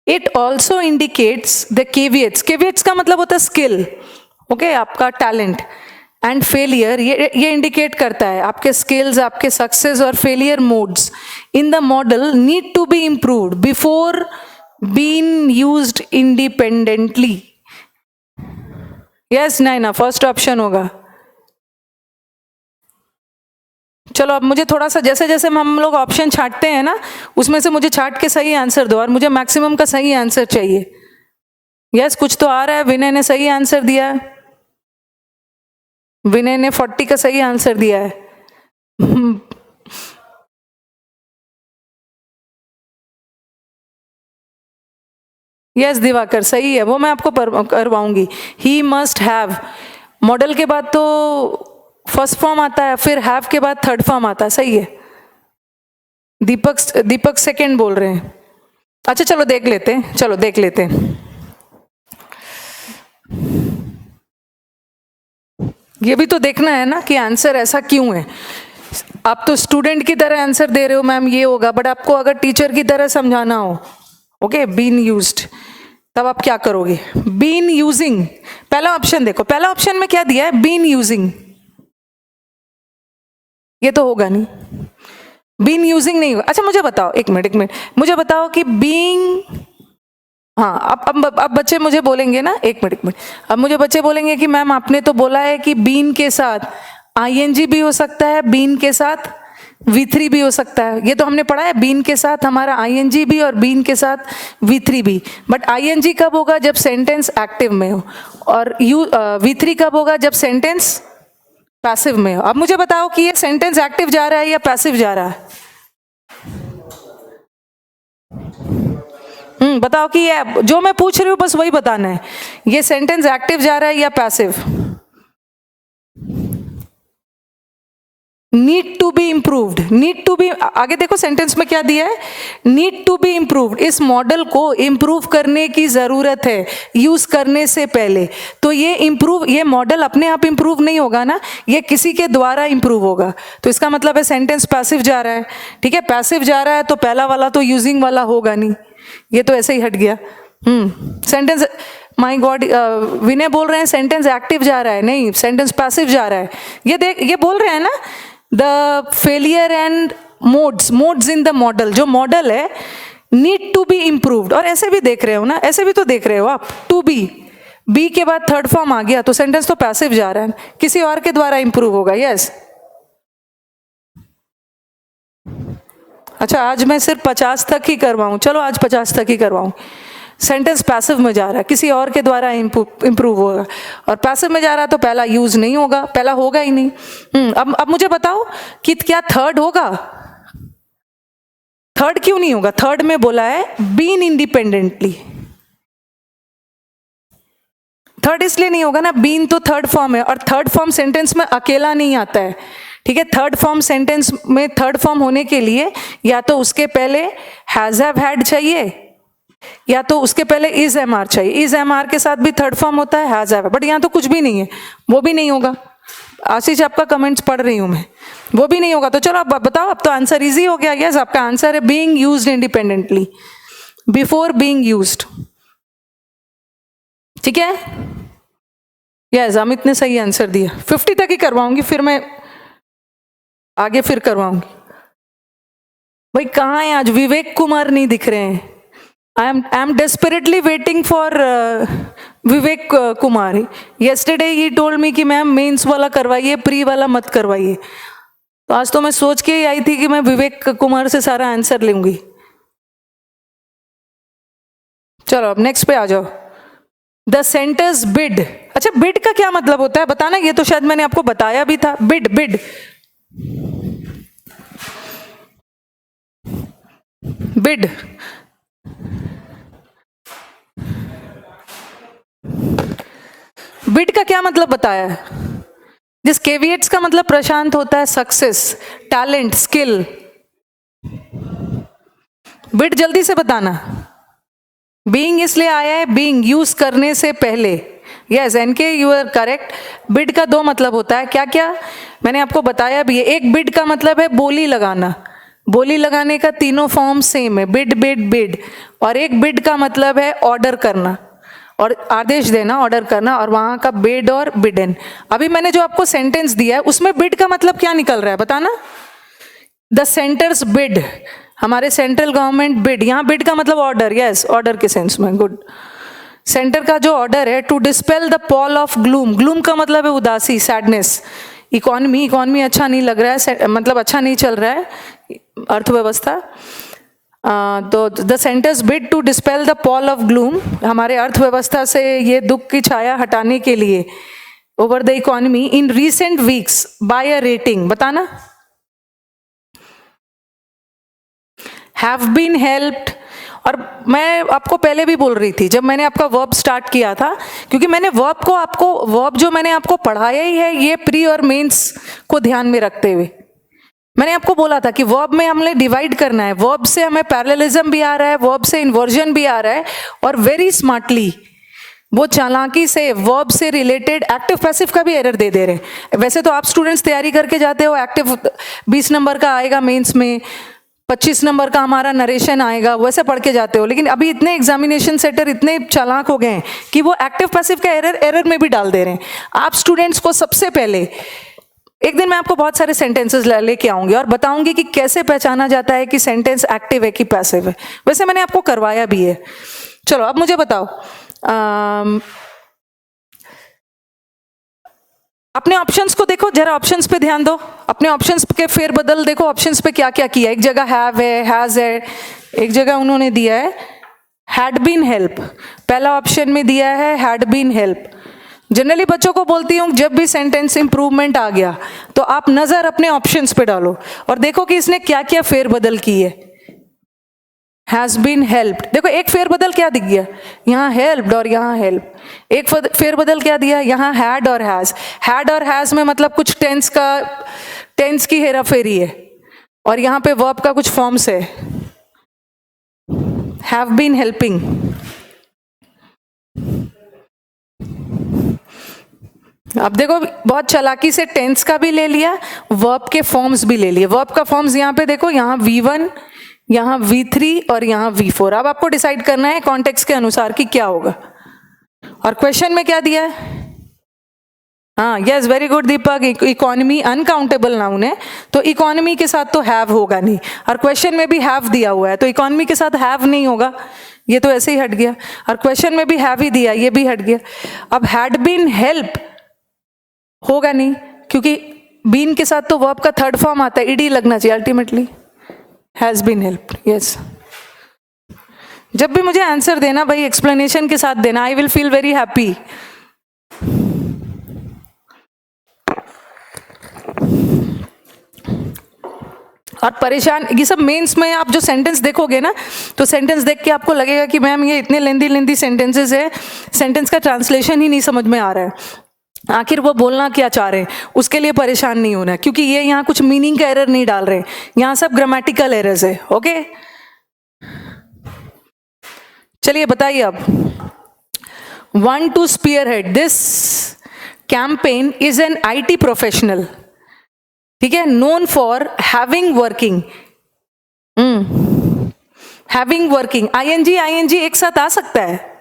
Speaker 1: it also indicates the caveats, caveats का मतलब होता है स्किल, ओके, आपका टैलेंट, एंड फेलियर, ये इंडिकेट करता है आपके स्किल्स, आपके सक्सेस और failure modes in the model need to be improved before been used independently. Yes Naina, first option होगा। चलो अब मुझे थोड़ा सा, जैसे जैसे हम लोग ऑप्शन छांटते हैं ना, उसमें से मुझे छांट के सही आंसर दो, और मुझे मैक्सिमम का सही आंसर चाहिए। यस, कुछ तो आ रहा है, विनय ने सही आंसर दिया है, विनय ने 40 का सही आंसर दिया है। यस दिवाकर, सही है, वो मैं आपको करवाऊंगी। ही मस्ट हैव, मॉडल के बाद तो फर्स्ट फॉर्म आता है, फिर हैव के बाद थर्ड फॉर्म आता है, सही है। दीपक सेकंड बोल रहे हैं। अच्छा चलो देख लेते हैं, चलो देख लेते हैं। ये भी तो देखना है ना कि आंसर ऐसा क्यों है। आप तो स्टूडेंट की तरह आंसर दे रहे हो मैम ये होगा, बट आपको अगर टीचर की तरह समझाना हो, ओके, बीन यूज्ड, तब आप क्या करोगे? बीन यूजिंग, पहला ऑप्शन देखो, पहला ऑप्शन में क्या दिया है? बीन यूजिंग, ये तो होगा नहीं, बीन यूजिंग नहीं होगा। अच्छा मुझे बताओ, एक मिनट, मुझे बताओ कि बीइंग, हाँ अब बच्चे मुझे बोलेंगे ना, एक मिनट, अब मुझे बच्चे बोलेंगे कि मैम आपने तो बोला है कि बीन के साथ आईएनजी भी हो सकता है, बीन के साथ V3 भी हो सकता है, ये तो हमने पढ़ा है, बीन के साथ हमारा आईएनजी भी और बीन के साथ V3 भी, बट आईएनजी कब होगा? जब सेंटेंस एक्टिव में हो, और V3 कब होगा? जब सेंटेंस पैसिव में हो। अब मुझे बताओ कि ये सेंटेंस एक्टिव जा रहा है या पैसिव जा रहा है? बताओ कि ये जो मैं पूछ रही हूँ बस वही बताना है, ये सेंटेंस एक्टिव जा रहा है या passive? Need to be improved, need to be, आगे देखो सेंटेंस में क्या दिया है, नीड टू बी इम्प्रूव्ड, इस मॉडल को इम्प्रूव करने की जरूरत है यूज करने से पहले। तो ये इम्प्रूव, ये मॉडल अपने आप इम्प्रूव नहीं होगा ना, ये किसी के द्वारा इम्प्रूव होगा, तो इसका मतलब है सेंटेंस पैसिव जा रहा है। ठीक है, पैसिव जा रहा है तो पहला वाला तो यूजिंग वाला होगा नहीं, ये तो ऐसे ही हट गया। सेंटेंस, माय गॉड, विनय बोल रहे हैं सेंटेंस एक्टिव जा रहा है, नहीं सेंटेंस पैसिव जा रहा है। ये देख, ये बोल रहे हैं ना, the failure and modes in the model, जो मॉडल है नीड टू बी इम्प्रूव्ड, और ऐसे भी देख रहे हो ना, ऐसे भी तो देख रहे हो आप, टू बी के बाद थर्ड फॉर्म आ गया तो सेंटेंस तो पैसिव जा रहा है, किसी और के द्वारा इम्प्रूव होगा। यस, अच्छा आज मैं सिर्फ 50 तक ही करवाऊं, चलो आज 50 तक ही करवाऊं। सेंटेंस पैसिव में जा रहा है, किसी और के द्वारा इम्प्रूव होगा, और पैसिव में जा रहा है तो पहला यूज नहीं होगा, पहला होगा ही नहीं। अब मुझे बताओ कि क्या थर्ड होगा? थर्ड क्यों नहीं होगा? थर्ड में बोला है बीन इंडिपेंडेंटली, थर्ड इसलिए नहीं होगा ना, बीन तो थर्ड फॉर्म है, और थर्ड फॉर्म सेंटेंस में अकेला नहीं आता है। ठीक है, थर्ड फॉर्म सेंटेंस में थर्ड फॉर्म होने के लिए या तो उसके पहले हैज हैव हैड चाहिए, या तो उसके पहले इज एम आर चाहिए। इज एम आर के साथ भी थर्ड फॉर्म होता है हैज हैव, बट यहाँ तो कुछ भी नहीं है, वो भी नहीं होगा। आशीष आपका कमेंट्स पढ़ रही हूं मैं, वो भी नहीं होगा। तो चलो अब बताओ, अब तो आंसर इजी हो गया। यस, आपका आंसर है being used independently before being used. ठीक है, यस अमित ने सही आंसर दिया। 50 तक ही करवाऊंगी, फिर मैं आगे फिर करवाऊंगी। भाई कहाँ है आज? विवेक कुमार नहीं दिख रहे हैं, I am desperately waiting for Vivek Kumar. Yesterday he told me कि मैम मेंस वाला करवाइए, प्री वाला मत करवाइए. तो आज तो मैं सोच के ही आई थी कि मैं विवेक कुमार से सारा आंसर लूंगी. चलो अब नेक्स्ट पे आ जाओ. The sentence bid. अच्छा, बिड का क्या मतलब होता है बताना. ये तो शायद मैंने आपको बताया भी था. बिड बिड बिड बिड का क्या मतलब बताया है. जिस केविएट्स का मतलब प्रशांत होता है सक्सेस, टैलेंट, स्किल. बिड जल्दी से बताना. बीइंग इसलिए आया है, बीइंग यूज करने से पहले. Yes NK, you are correct. Bid का दो मतलब होता है. क्या क्या मैंने आपको बताया भी है. एक बिड का मतलब है बोली लगाना. बोली लगाने का तीनों फॉर्म सेम है, बिड बिड बिड. और एक बिड का मतलब है ऑर्डर करना और आदेश देना, ऑर्डर करना. और वहां का बिड और बिडन. अभी मैंने जो आपको सेंटेंस दिया है उसमें बिड का मतलब क्या निकल रहा है बताना. द सेंटर्स बिड, हमारे सेंट्रल गवर्नमेंट बिड. यहां बिड का मतलब ऑर्डर. यस, ऑर्डर के सेंस में. गुड. सेंटर का जो ऑर्डर है to dispel the pall of gloom. Gloom का मतलब है उदासी, सैडनेस. इकोनॉमी अच्छा नहीं लग रहा है, मतलब अच्छा नहीं चल रहा है अर्थव्यवस्था. तो the centre's bid to dispel the pall of gloom, हमारे अर्थव्यवस्था से ये दुख की छाया हटाने के लिए, over the economy in recent weeks by a rating. बताना. Have been helped. और मैं आपको पहले भी बोल रही थी जब मैंने आपका वर्ब स्टार्ट किया था, क्योंकि मैंने वर्ब जो मैंने आपको पढ़ाया ही है ये प्री और मेंस को ध्यान में रखते हुए. मैंने आपको बोला था कि वर्ब में हमने डिवाइड करना है. वर्ब से हमें पैरेललिज्म भी आ रहा है, वर्ब से इन्वर्जन भी आ रहा है. और वेरी स्मार्टली, वो चालाकी से वर्ब से रिलेटेड एक्टिव पैसिव का भी एरर दे रहे हैं. वैसे तो आप स्टूडेंट्स तैयारी करके जाते हो, एक्टिव 20 नंबर का आएगा मेंस में, 25 नंबर का हमारा नरेशन आएगा, वैसे पढ़ के जाते हो. लेकिन अभी इतने एग्जामिनेशन सेटर इतने चालाक हो गए हैं कि वो एक्टिव पैसिव का एरर में भी डाल दे रहे हैं. आप स्टूडेंट्स को सबसे पहले एक दिन मैं आपको बहुत सारे सेंटेंसेस लेके आऊंगी और बताऊंगी कि कैसे पहचाना जाता है कि सेंटेंस एक्टिव है कि पैसिव है. वैसे मैंने आपको करवाया भी है. चलो अब मुझे बताओ, अपने ऑप्शंस को देखो जरा. ऑप्शंस पे ध्यान दो. अपने ऑप्शंस के फेरबदल देखो. ऑप्शंस पे क्या क्या किया. एक जगह हैव है, हैज है. एक जगह उन्होंने दिया है हैड बीन हेल्प. पहला ऑप्शन में दिया है हैड बीन हेल्प. जनरली बच्चों को बोलती हूँ जब भी सेंटेंस इंप्रूवमेंट आ गया तो आप नजर अपने ऑप्शंस पे डालो और देखो कि इसने क्या क्या फेरबदल की है. Has been helped. देखो एक फेरबदल क्या दिख गया, यहाँ हेल्प्ड और यहाँ हेल्प. एक फेरबदल क्या दिया, यहाँ हैड और हैज. हैड और हैज में मतलब कुछ टेंस की हेराफेरी है. और यहाँ पे वर्ब का कुछ फॉर्म्स है. Have been helping. अब देखो बहुत चालाकी से टेंस का भी ले लिया, वर्ब के फॉर्म्स भी ले लिए. वर्ब का फॉर्म्स यहाँ पे देखो, यहाँ V1, यहाँ V3 और यहाँ V4. अब आपको डिसाइड करना है कॉन्टेक्स्ट के अनुसार कि क्या होगा. और क्वेश्चन में क्या दिया है. हाँ यस, वेरी गुड दीपक. इकोनॉमी अनकाउंटेबल नाउन है तो इकोनॉमी के साथ तो हैव होगा नहीं. और क्वेश्चन में भी हैव दिया हुआ है तो इकोनॉमी के साथ हैव नहीं होगा, ये तो ऐसे ही हट गया. और क्वेश्चन में भी हैव ही दिया, ये भी हट गया. अब हैड बीन हेल्प होगा नहीं, क्योंकि बीन के साथ तो वर्ब का थर्ड फॉर्म आता है, ईडी लगना चाहिए ultimately. Has been helped. Yes. जब भी मुझे आंसर देना भाई एक्सप्लेनेशन के साथ देना, I will feel very happy. और परेशान, ये सब मेंस में आप जो सेंटेंस देखोगे ना तो सेंटेंस देख के आपको लगेगा कि मैम ये इतने लेंदी सेंटेंसेस है, सेंटेंस का ट्रांसलेशन ही नहीं समझ में आ रहा है, आखिर वो बोलना क्या चाह रहे हैं. उसके लिए परेशान नहीं होना, क्योंकि ये यहाँ कुछ मीनिंग का एरर नहीं डाल रहे, यहाँ सब ग्रामेटिकल एरर्स है. ओके चलिए बताइए अब. One two sphere head this campaign is an IT professional. ठीक है, known for having working. Having working, ING एक साथ आ सकता है.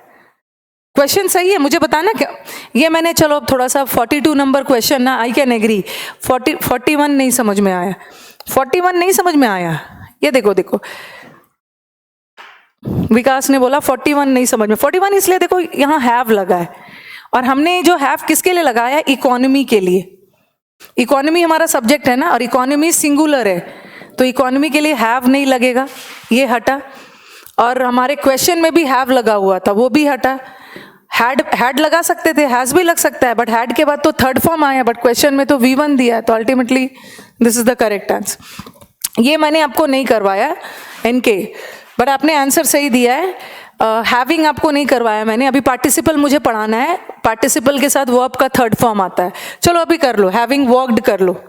Speaker 1: क्वेश्चन सही है, मुझे बताना क्या. ये मैंने, चलो अब थोड़ा सा 42 नंबर क्वेश्चन ना, आई कैन एग्री. 41 नहीं समझ में आया. 41 नहीं समझ में आया. ये देखो विकास ने बोला 41 नहीं समझ में। 41 इसलिए देखो यहाँ हैव लगा है, और हमने जो हैव किसके लिए लगाया है? इकोनॉमी के लिए। इकोनॉमी हमारा सब्जेक्ट है ना, और इकोनॉमी सिंगुलर है, तो इकोनॉमी के लिए हैव नहीं लगेगा, ये हटा। और हमारे क्वेश्चन में भी हैव लगा हुआ था, वो भी हटा। हैड लगा सकते थे, हैज भी लग सकता है, बट हैड के बाद तो थर्ड फॉर्म आया, बट क्वेश्चन में तो V1 दिया है, तो ultimately this is the correct answer. ये मैंने आपको नहीं करवाया इनके, बट आपने आंसर सही दिया है। हैविंग आपको नहीं करवाया मैंने, अभी पार्टिसिपल मुझे पढ़ाना है, पार्टिसिपल के साथ वर्ब का थर्ड फॉर्म आता है। चलो अभी कर लो, हैविंग वर्कड कर लो,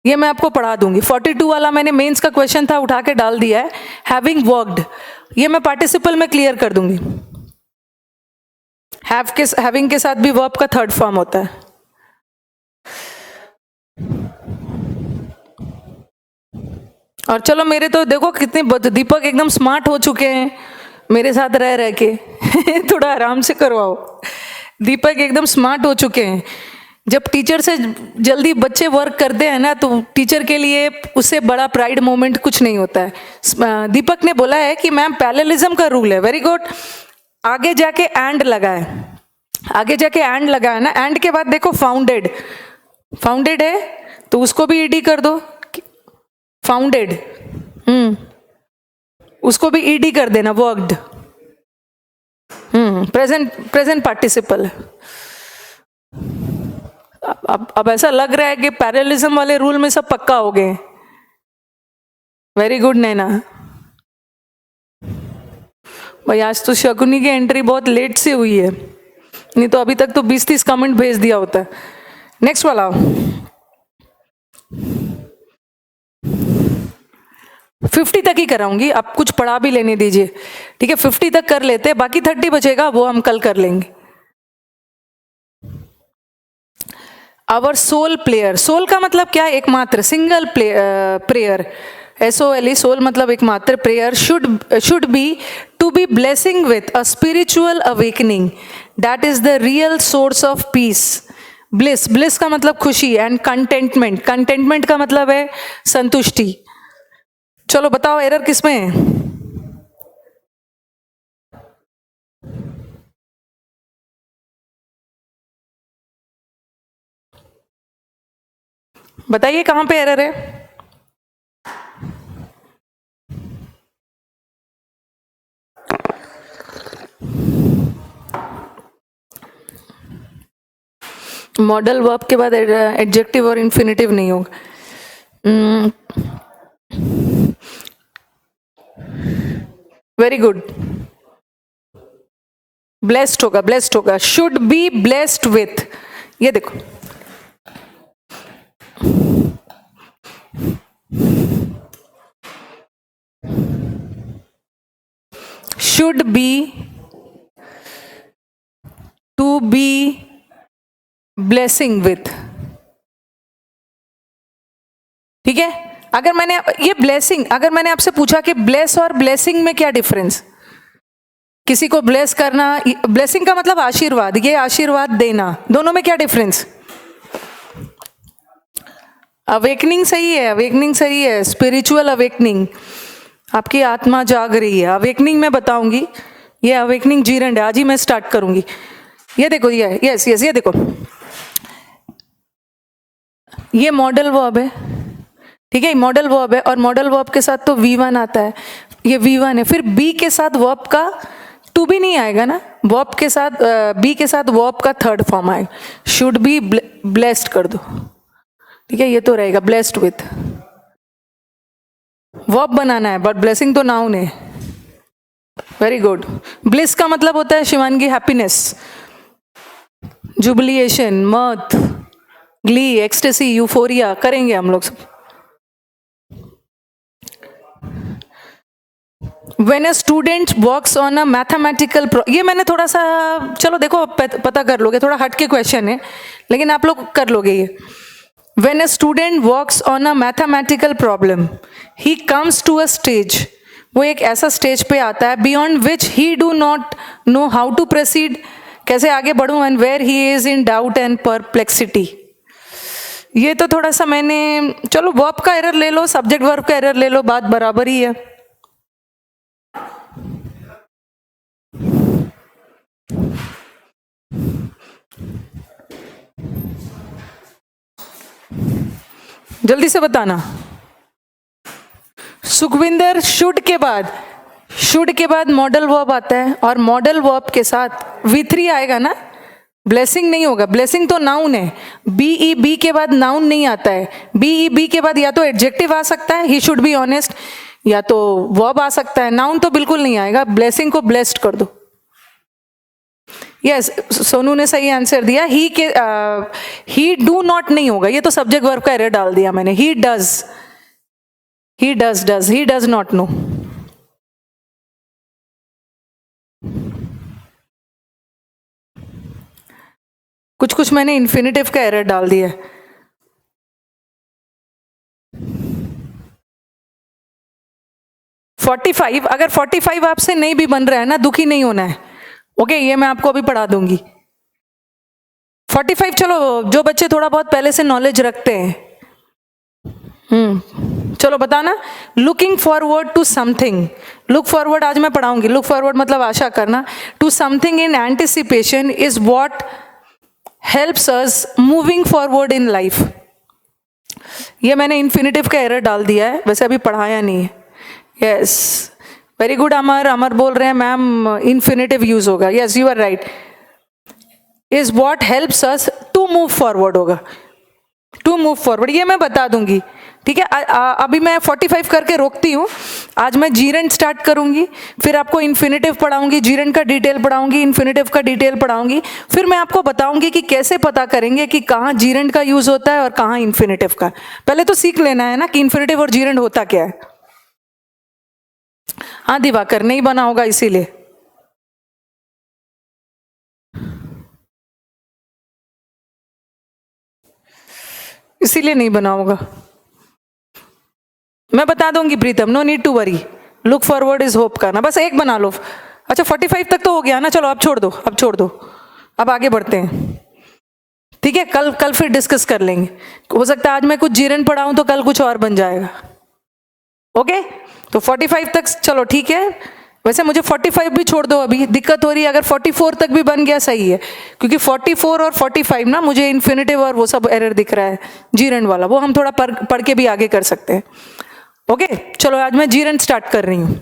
Speaker 1: ये मैं आपको पढ़ा दूंगी। 42 वाला मैंने मेंस का क्वेश्चन था, उठा के डाल दिया है। हैविंग वर्कड, ये मैं पार्टिसिपल में क्लियर कर दूंगी। हैविंग के साथ भी वर्ब का थर्ड फॉर्म होता है। और चलो मेरे तो देखो कितने दीपक एकदम स्मार्ट हो चुके हैं मेरे साथ रह रह के थोड़ा आराम से करवाओ। दीपक एकदम स्मार्ट हो चुके हैं। जब टीचर से जल्दी बच्चे वर्क करते हैं ना, तो टीचर के लिए उससे बड़ा प्राइड मोमेंट कुछ नहीं होता है। दीपक ने बोला है कि मैम पैरेललिज्म का रूल है, वेरी गुड। आगे जाके एंड लगा है, आगे जाके एंड लगा है ना, एंड के बाद देखो फाउंडेड, फाउंडेड है तो उसको भी ईडी कर दो, फाउंडेड, उसको भी ईडी कर देना, वर्कड, प्रेजेंट पार्टिसिपल। अब ऐसा लग रहा है कि पैरेललिज्म वाले रूल में सब पक्का हो गए। वेरी गुड नैना। भाई आज तो शकुनी की एंट्री बहुत लेट से हुई है, नहीं तो अभी तक तो 20-30 कमेंट भेज दिया होता। नेक्स्ट वाला 50 तक ही कराऊंगी, आप कुछ पढ़ा भी लेने दीजिए, ठीक है। 50 तक कर लेते हैं, बाकी 30 बचेगा वो हम कल कर लेंगे। आवर सोल प्लेयर, सोल का मतलब क्या है? एकमात्र, सिंगल प्रेयर, SOLE, सोल मतलब एकमात्र। Prayer should be to be blessing with a spiritual awakening that is the real source of peace. Bliss, bliss का मतलब खुशी, एंड कंटेंटमेंट, कंटेंटमेंट का मतलब है संतुष्टि। चलो बताओ एरर किसमें है? बताइए कहां पे एरर है? मॉडल वर्ब के बाद एडजेक्टिव और इन्फिनेटिव नहीं होगा। वेरी गुड, ब्लेस्ड होगा, ब्लेस्ड होगा। शुड बी ब्लेस्ड विथ, ये देखो should be, to be blessing with, ठीक है। अगर मैंने ये ब्लेसिंग, अगर मैंने आपसे पूछा कि ब्लेस और ब्लेसिंग में क्या डिफरेंस, किसी को ब्लेस करना, ब्लेसिंग का मतलब आशीर्वाद, ये आशीर्वाद देना, दोनों में क्या डिफरेंस? अवेकनिंग सही है, अवेकनिंग सही है, स्पिरिचुअल अवेकनिंग, आपकी आत्मा जाग रही है। अवेकनिंग मैं बताऊंगी, ये अवेकनिंग जीरंड है, आज ही मैं स्टार्ट करूंगी। ये देखो, ये यस यस, ये देखो, ये मॉडल वर्ब है, ठीक है, मॉडल वर्ब है, और मॉडल वर्ब के साथ तो V1 आता है, ये V1 है। फिर बी के साथ वर्ब का टू भी नहीं आएगा ना, वर्ब के साथ बी के साथ वर्ब का थर्ड फॉर्म आएगा, शुड बी ब्लेस्ड कर दो, ठीक है, ये तो रहेगा ब्लेस्ड विथ। वर्ब बनाना है, बट ब्लेसिंग तो नाउन है। Very good. ब्लिस का मतलब होता है Shivangi happiness, जुबिलिएशन, मर्थ, Glee, ecstasy, euphoria, करेंगे हम लोग सब। When a student works on a mathematical ये मैंने थोड़ा सा, चलो देखो पता कर लोगे, थोड़ा हट के क्वेश्चन है लेकिन आप लोग कर लोगे ये। When a student works on a mathematical problem, he comes to a stage, वो एक ऐसा स्टेज पे आता है beyond which he do not know how to proceed, कैसे आगे बढ़ूं, and where he is in doubt and perplexity। ये तो थोड़ा सा मैंने, चलो वर्ब का एरर ले लो, सब्जेक्ट वर्ब का एरर ले लो, बात बराबर ही है। जल्दी से बताना। सुखविंदर, शुड के बाद मॉडल वर्ब आता है और मॉडल वर्ब के साथ V3 आएगा ना, ब्लेसिंग नहीं होगा। ब्लेसिंग तो नाउन है, BEB के बाद नाउन नहीं आता है। BEB के बाद या तो एडजेक्टिव आ सकता है, ही शुड बी ऑनेस्ट, या तो वर्ब आ सकता है, नाउन तो बिल्कुल नहीं आएगा। ब्लेसिंग को ब्लेस्ड कर दो। यस, सोनू ने सही आंसर दिया। ही डू नॉट नहीं होगा, ये तो सब्जेक्ट वर्ब का एरर डाल दिया मैंने। He does not know. कुछ मैंने इन्फिनिटिव का एरर डाल दिया है। अगर 45 आपसे नहीं भी बन रहा है ना, दुखी नहीं होना है। ओके, ये मैं आपको अभी पढ़ा दूंगी। 45, चलो जो बच्चे थोड़ा बहुत पहले से नॉलेज रखते हैं, चलो बताना। Looking forward to something, look forward आज मैं पढ़ाऊंगी। लुक फॉरवर्ड मतलब आशा करना। To something in anticipation is what helps us moving forward in life. ये मैंने इन्फिनिटिव का एरर डाल दिया है, वैसे अभी पढ़ाया नहीं है। Yes, very good. अमर बोल रहे हैं मैम इन्फिनिटिव यूज होगा। Yes, you are right. Is what helps us to move forward होगा, टू मूव फॉरवर्ड। ये मैं बता दूंगी, ठीक है। अभी मैं 45 करके रोकती हूँ। आज मैं जीरेंड स्टार्ट करूंगी, फिर आपको इन्फिनिटिव पढ़ाऊंगी, जीरेंड का डिटेल पढ़ाऊंगी, इन्फिनिटिव का डिटेल पढ़ाऊंगी। फिर मैं आपको बताऊंगी कि कैसे पता करेंगे कि कहाँ जीरेंड का यूज होता है और कहाँ इन्फिनिटिव का। पहले तो सीख लेना है ना कि इन्फिनिटिव और जीरेंड होता क्या है। हाँ दिवाकर, नहीं बना होगा इसीलिए नहीं बना होगा। मैं बता दूंगी Pritam, no need to worry. Look forward is hope का ना, बस एक बना लो। अच्छा 45 तक तो हो गया ना, चलो अब छोड़ दो, अब आगे बढ़ते हैं, ठीक है। कल फिर डिस्कस कर लेंगे। हो सकता है आज मैं कुछ जीरन पढ़ाऊं तो कल कुछ और बन जाएगा। ओके, तो 45 तक चलो ठीक है। वैसे मुझे 45 भी छोड़ दो, अभी दिक्कत हो रही है। अगर 44 तक भी बन गया सही है, क्योंकि 44 और 45 ना मुझे इन्फिनिटिव और वो सब एरर दिख रहा है जीरन वाला, वो हम थोड़ा पढ़ के भी आगे कर सकते हैं। ओके, चलो आज मैं जीरन स्टार्ट कर रही हूं।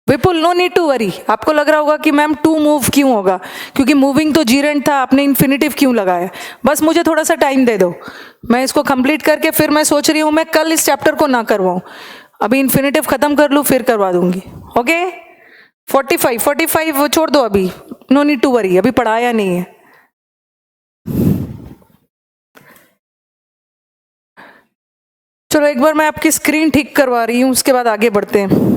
Speaker 1: विपुल, नो नीड टू वरी। आपको लग रहा होगा कि मैम टू मूव क्यों होगा, क्योंकि मूविंग तो जीरेंट था, आपने इन्फिनिटिव क्यों लगाया। बस मुझे थोड़ा सा टाइम दे दो, मैं इसको कंप्लीट करके फिर मैं सोच रही हूँ मैं कल इस चैप्टर को ना करवाऊँ, अभी इन्फिनिटिव खत्म कर लूँ फिर करवा दूंगी। ओके, 45 छोड़ दो अभी, नो नीड टू वरी, अभी पढ़ाया नहीं है। चलो एक बार मैं आपकी स्क्रीन ठीक करवा रही हूँ, उसके बाद आगे बढ़ते हैं।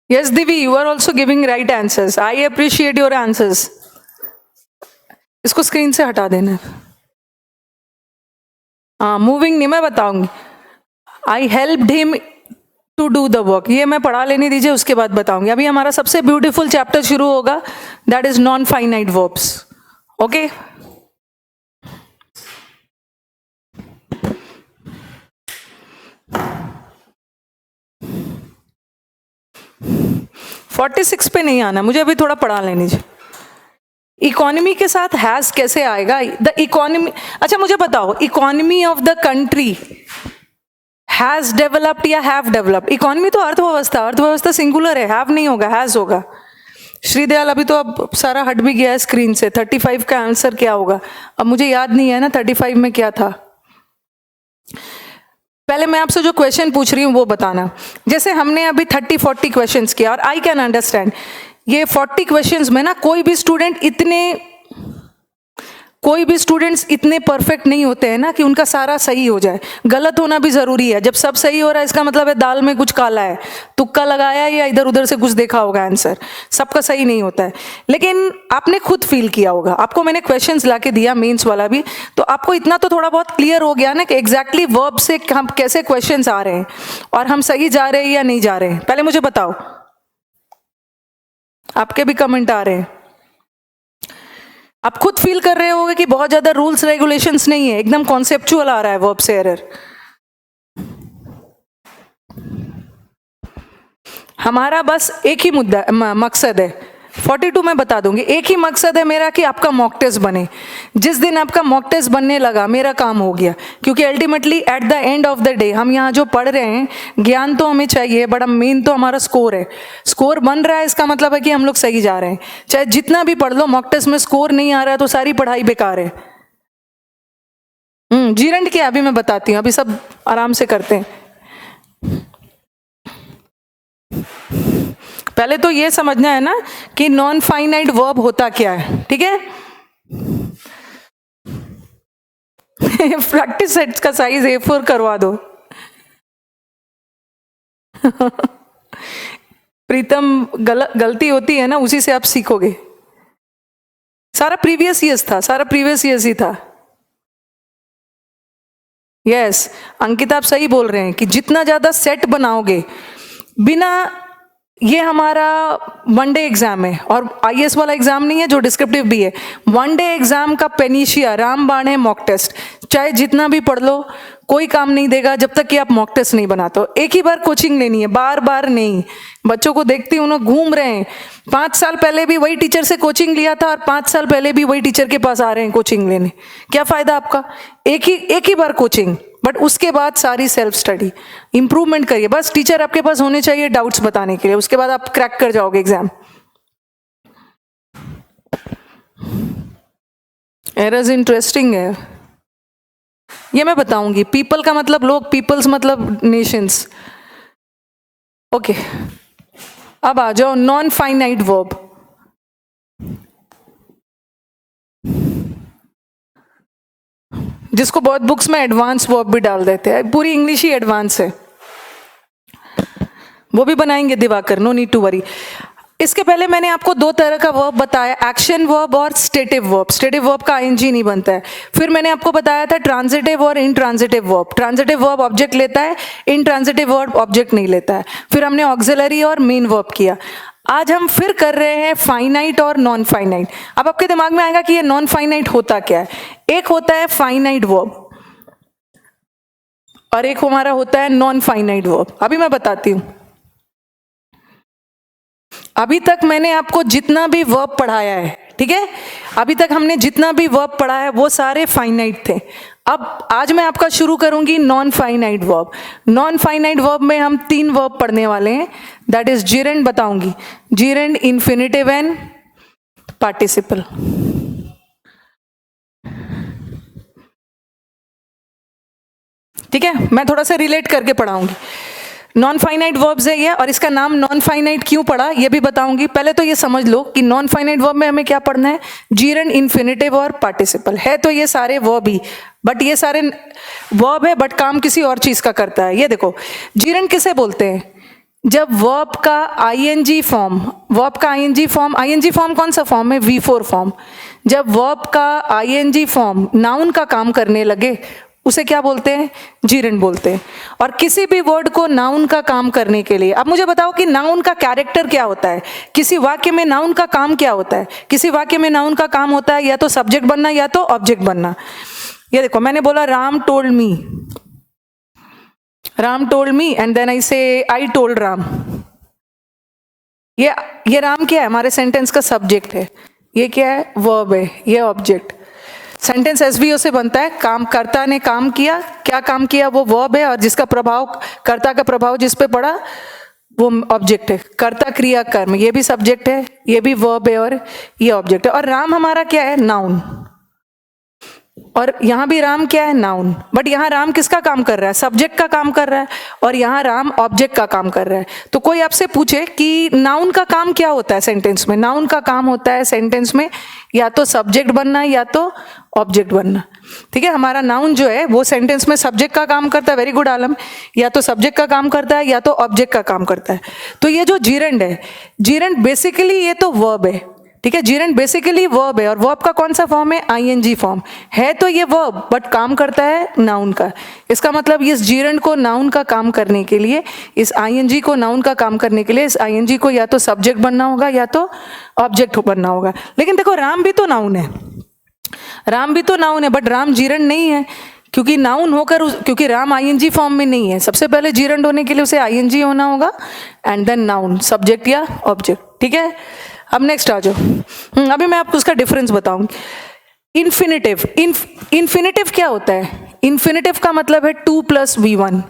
Speaker 1: Yes, Divi, you are also giving right answers. I appreciate your answers. इसको स्क्रीन से हटा देना। हाँ, मूविंग नहीं मैं बताऊंगी। I helped him to do the work, ये मैं पढ़ा लेने दीजिए, उसके बाद बताऊंगी। अभी हमारा सबसे ब्यूटीफुल चैप्टर शुरू होगा, that is non finite verbs. Okay, forty 46 पे नहीं आना मुझे, अभी थोड़ा पढ़ा लेने दीजिए। इकोनॉमी के साथ हैज कैसे आएगा? द इकोनॉमी, अच्छा मुझे बताओ, economy of the country has developed या हैव डेवलप्ड? इकोनॉमी तो अर्थव्यवस्था, अर्थव्यवस्था सिंगुलर है, हैव नहीं होगा, हैज होगा। श्रीदयाल, अभी तो अब सारा हट भी गया है स्क्रीन से। 35 का आंसर क्या होगा? अब मुझे याद नहीं है ना 35 में क्या था। पहले मैं आपसे जो क्वेश्चन पूछ रही हूँ वो बताना। जैसे हमने अभी 30-40 क्वेश्चंस किया, और आई कैन अंडरस्टैंड ये 40 क्वेश्चंस में ना कोई भी स्टूडेंट इतने कोई भी स्टूडेंट्स इतने परफेक्ट नहीं होते हैं ना कि उनका सारा सही हो जाए, गलत होना भी जरूरी है। जब सब सही हो रहा है इसका मतलब है दाल में कुछ काला है, तुक्का लगाया या इधर उधर से कुछ देखा होगा आंसर, सबका सही नहीं होता है। लेकिन आपने खुद फील किया होगा, आपको मैंने क्वेश्चंस लाके दिया मेंस वाला भी, तो आपको इतना तो थोड़ा बहुत क्लियर हो गया ना कि एग्जैक्टली वर्ब से हम कैसे क्वेश्चंस आ रहे हैं और हम सही जा रहे हैं या नहीं जा रहे हैं। पहले मुझे बताओ, आपके भी कमेंट आ रहे हैं, आप खुद फील कर रहे होगे कि बहुत ज्यादा रूल्स रेगुलेशंस नहीं है, एकदम कॉन्सेप्चुअल आ रहा है वर्ब से एरर। हमारा बस एक ही मुद्दा मकसद है, 42 में बता दूंगी, एक ही मकसद है मेरा कि आपका मॉक टेस्ट बने। जिस दिन आपका मॉक टेस्ट बनने लगा मेरा काम हो गया, क्योंकि ultimately at the end of the day हम यहाँ जो पढ़ रहे हैं ज्ञान तो हमें चाहिए, बड़ा मेन तो हमारा स्कोर है। स्कोर बन रहा है इसका मतलब है कि हम लोग सही जा रहे हैं। चाहे जितना भी पढ़ लो, मॉक टेस्ट में स्कोर नहीं आ रहा है तो सारी पढ़ाई बेकार है। जीरेंट क्या, अभी मैं बताती हूँ, अभी सब आराम से करते हैं। पहले तो ये समझना है ना कि नॉन फाइनाइट वर्ब होता क्या है, ठीक है। प्रैक्टिस सेट्स का साइज A4 करवा दो। प्रीतम, गलती होती है ना, उसी से आप सीखोगे। सारा प्रीवियस ईयर्स था, सारा प्रीवियस ईयर्स ही था। यस अंकिता, आप सही बोल रहे हैं कि जितना ज्यादा सेट बनाओगे, बिना, ये हमारा वनडे एग्जाम है और आईएएस वाला एग्जाम नहीं है जो डिस्क्रिप्टिव भी है। वनडे एग्जाम का पेनिशिया रामबाण है मॉक टेस्ट। चाहे जितना भी पढ़ लो कोई काम नहीं देगा जब तक कि आप मॉक टेस्ट नहीं बनाते हो। एक ही बार कोचिंग लेनी है, बार बार नहीं। बच्चों को देखती हूँ, उन्हें घूम रहे हैं, 5 साल पहले भी वही टीचर से कोचिंग लिया था और 5 साल पहले भी वही टीचर के पास आ रहे हैं कोचिंग लेने। क्या फायदा आपका? एक ही बार कोचिंग, बट उसके बाद सारी सेल्फ स्टडी। इंप्रूवमेंट करिए, बस टीचर आपके पास होने चाहिए डाउट्स बताने के लिए, उसके बाद आप क्रैक कर जाओगे एग्जाम। एरर्स इंटरेस्टिंग है, ये मैं बताऊंगी। पीपल का मतलब लोग, पीपल्स मतलब नेशंस। ओके, अब आ जाओ नॉन फाइनाइट वर्ब। जिसको बहुत बुक्स में एडवांस वर्ब भी डाल देते हैं, पूरी इंग्लिश ही एडवांस है, वो भी बनाएंगे Divakar, no need to worry. इसके पहले मैंने आपको 2 तरह का वर्ब बताया, एक्शन वर्ब और स्टेटिव वर्ब। स्टेटिव वर्ब का आईएनजी नहीं बनता है। फिर मैंने आपको बताया था ट्रांजिटिव और intransitive verb. Transitive verb object लेता है, इनट्रांजिटिव वर्ब ऑब्जेक्ट नहीं लेता है। फिर हमने ऑक्सिलरी और मेन वर्ब किया। आज हम फिर कर रहे हैं फाइनाइट और नॉन फाइनाइट। अब आपके दिमाग में आएगा कि ये नॉन फाइनाइट होता क्या है। एक होता है फाइनाइट वर्ब और एक हमारा होता है नॉन फाइनाइट वर्ब। अभी मैं बताती हूं। अभी तक मैंने आपको जितना भी वर्ब पढ़ाया है, ठीक है, अभी तक हमने जितना भी वर्ब पढ़ा है वो सारे फाइनाइट थे। अब आज मैं आपका शुरू करूंगी non finite verb. Non finite verb में हम 3 वर्ब पढ़ने वाले हैं, दैट इज जीरेंड बताऊंगी, जीरेंड, इन्फिनिटिव एंड पार्टिसिपल। ठीक है, मैं थोड़ा सा रिलेट करके पढ़ाऊंगी। नॉन फाइनाइट वर्ब्स है ये, और इसका नाम नॉन फाइनाइट क्यों पड़ा ये भी बताऊंगी। पहले तो ये समझ लो कि नॉन फाइनाइट वर्ब में हमें क्या पढ़ना है, जीरेंड, इन्फिनिटिव और पार्टिसिपल। है तो ये सारे वर्ब ही, बट ये सारे वर्ब है बट काम किसी और चीज का करता है। ये देखो, जीरेंड किसे बोलते हैं? जब वर्ब का आईएनजी फॉर्म, वर्ब का आईएनजी फॉर्म कौन सा फॉर्म है? V4 form. जब वर्ब का आईएनजी फॉर्म नाउन का काम करने लगे उसे क्या बोलते हैं? जीरेंड बोलते हैं। और किसी भी वर्ड को नाउन का काम करने के लिए, अब मुझे बताओ कि नाउन का कैरेक्टर क्या होता है? किसी वाक्य में नाउन का काम क्या होता है? किसी वाक्य में नाउन का काम होता है या तो सब्जेक्ट बनना या तो ऑब्जेक्ट बनना। ये देखो, मैंने बोला Ram told me, Ram told me and then I say I told Ram. ये राम क्या है? हमारे सेंटेंस का सब्जेक्ट है। ये क्या है? वर्ब है। ये ऑब्जेक्ट। सेंटेंस एसवीओ से बनता है, काम, कर्ता ने काम किया, क्या काम किया वो वर्ब है, और जिसका प्रभाव, कर्ता का प्रभाव जिस पे पड़ा वो ऑब्जेक्ट है। कर्ता क्रिया कर्म, ये भी सब्जेक्ट है, ये भी वर्ब है और ये ऑब्जेक्ट है। और राम हमारा क्या है? नाउन। और यहाँ भी राम क्या है, नाउन, बट यहाँ राम किसका काम कर रहा है, सब्जेक्ट का काम कर रहा है, और यहाँ राम ऑब्जेक्ट का काम कर रहा है। तो कोई आपसे पूछे कि नाउन का काम क्या होता है सेंटेंस में, नाउन का काम होता है सेंटेंस में या तो सब्जेक्ट बनना या तो ऑब्जेक्ट बनना। ठीक है, हमारा नाउन जो है वो सेंटेंस में सब्जेक्ट का काम करता है, वेरी गुड आलम, या तो सब्जेक्ट का काम करता है या तो ऑब्जेक्ट का काम करता है। तो ये जो जीरेंड है, जीरेंड बेसिकली ये तो वर्ब है। ठीक है, जीरेंड बेसिकली वर्ब है, और वर्ब का कौन सा फॉर्म है, आईएनजी फॉर्म है। तो ये वर्ब बट काम करता है नाउन का। इसका मतलब इस जीरेंड को नाउन का काम करने के लिए, इस आईएनजी को नाउन का काम करने के लिए इस आईएनजी को या तो सब्जेक्ट बनना होगा या तो ऑब्जेक्ट बनना होगा। लेकिन देखो राम भी तो नाउन है, राम भी तो नाउन है, बट राम जीरेंड नहीं है, क्योंकि नाउन होकर क्योंकि राम आईएनजी फॉर्म में नहीं है। सबसे पहले जीरेंड होने के लिए उसे आईएनजी होना होगा एंड देन नाउन, सब्जेक्ट या ऑब्जेक्ट। ठीक है, अब नेक्स्ट आ जाओ। अभी मैं आपको उसका डिफरेंस बताऊंगी। इन्फिनेटिव, इन्फिनेटिव क्या होता है, इन्फिनेटिव का मतलब है 2 + V1।